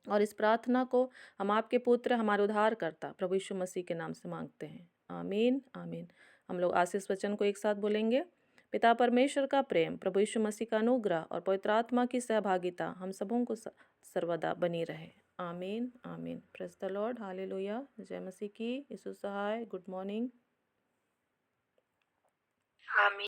और इस प्रार्थना को हम आपके पुत्र हमारे उद्धारकर्ता प्रभु यीशु मसीह के नाम से मांगते हैं, आमीन आमीन। हम लोग आशीष वचन को एक साथ बोलेंगे। पिता परमेश्वर का प्रेम, प्रभु यीशु मसीह का अनुग्रह और पवित्र आत्मा की सहभागिता हम सबों को सर्वदा बनी रहे, आमीन आमीन। प्रेज द लॉर्ड, हालेलुया, जय मसीह की, यीशु सहाय, गुड मॉर्निंग। आमीन।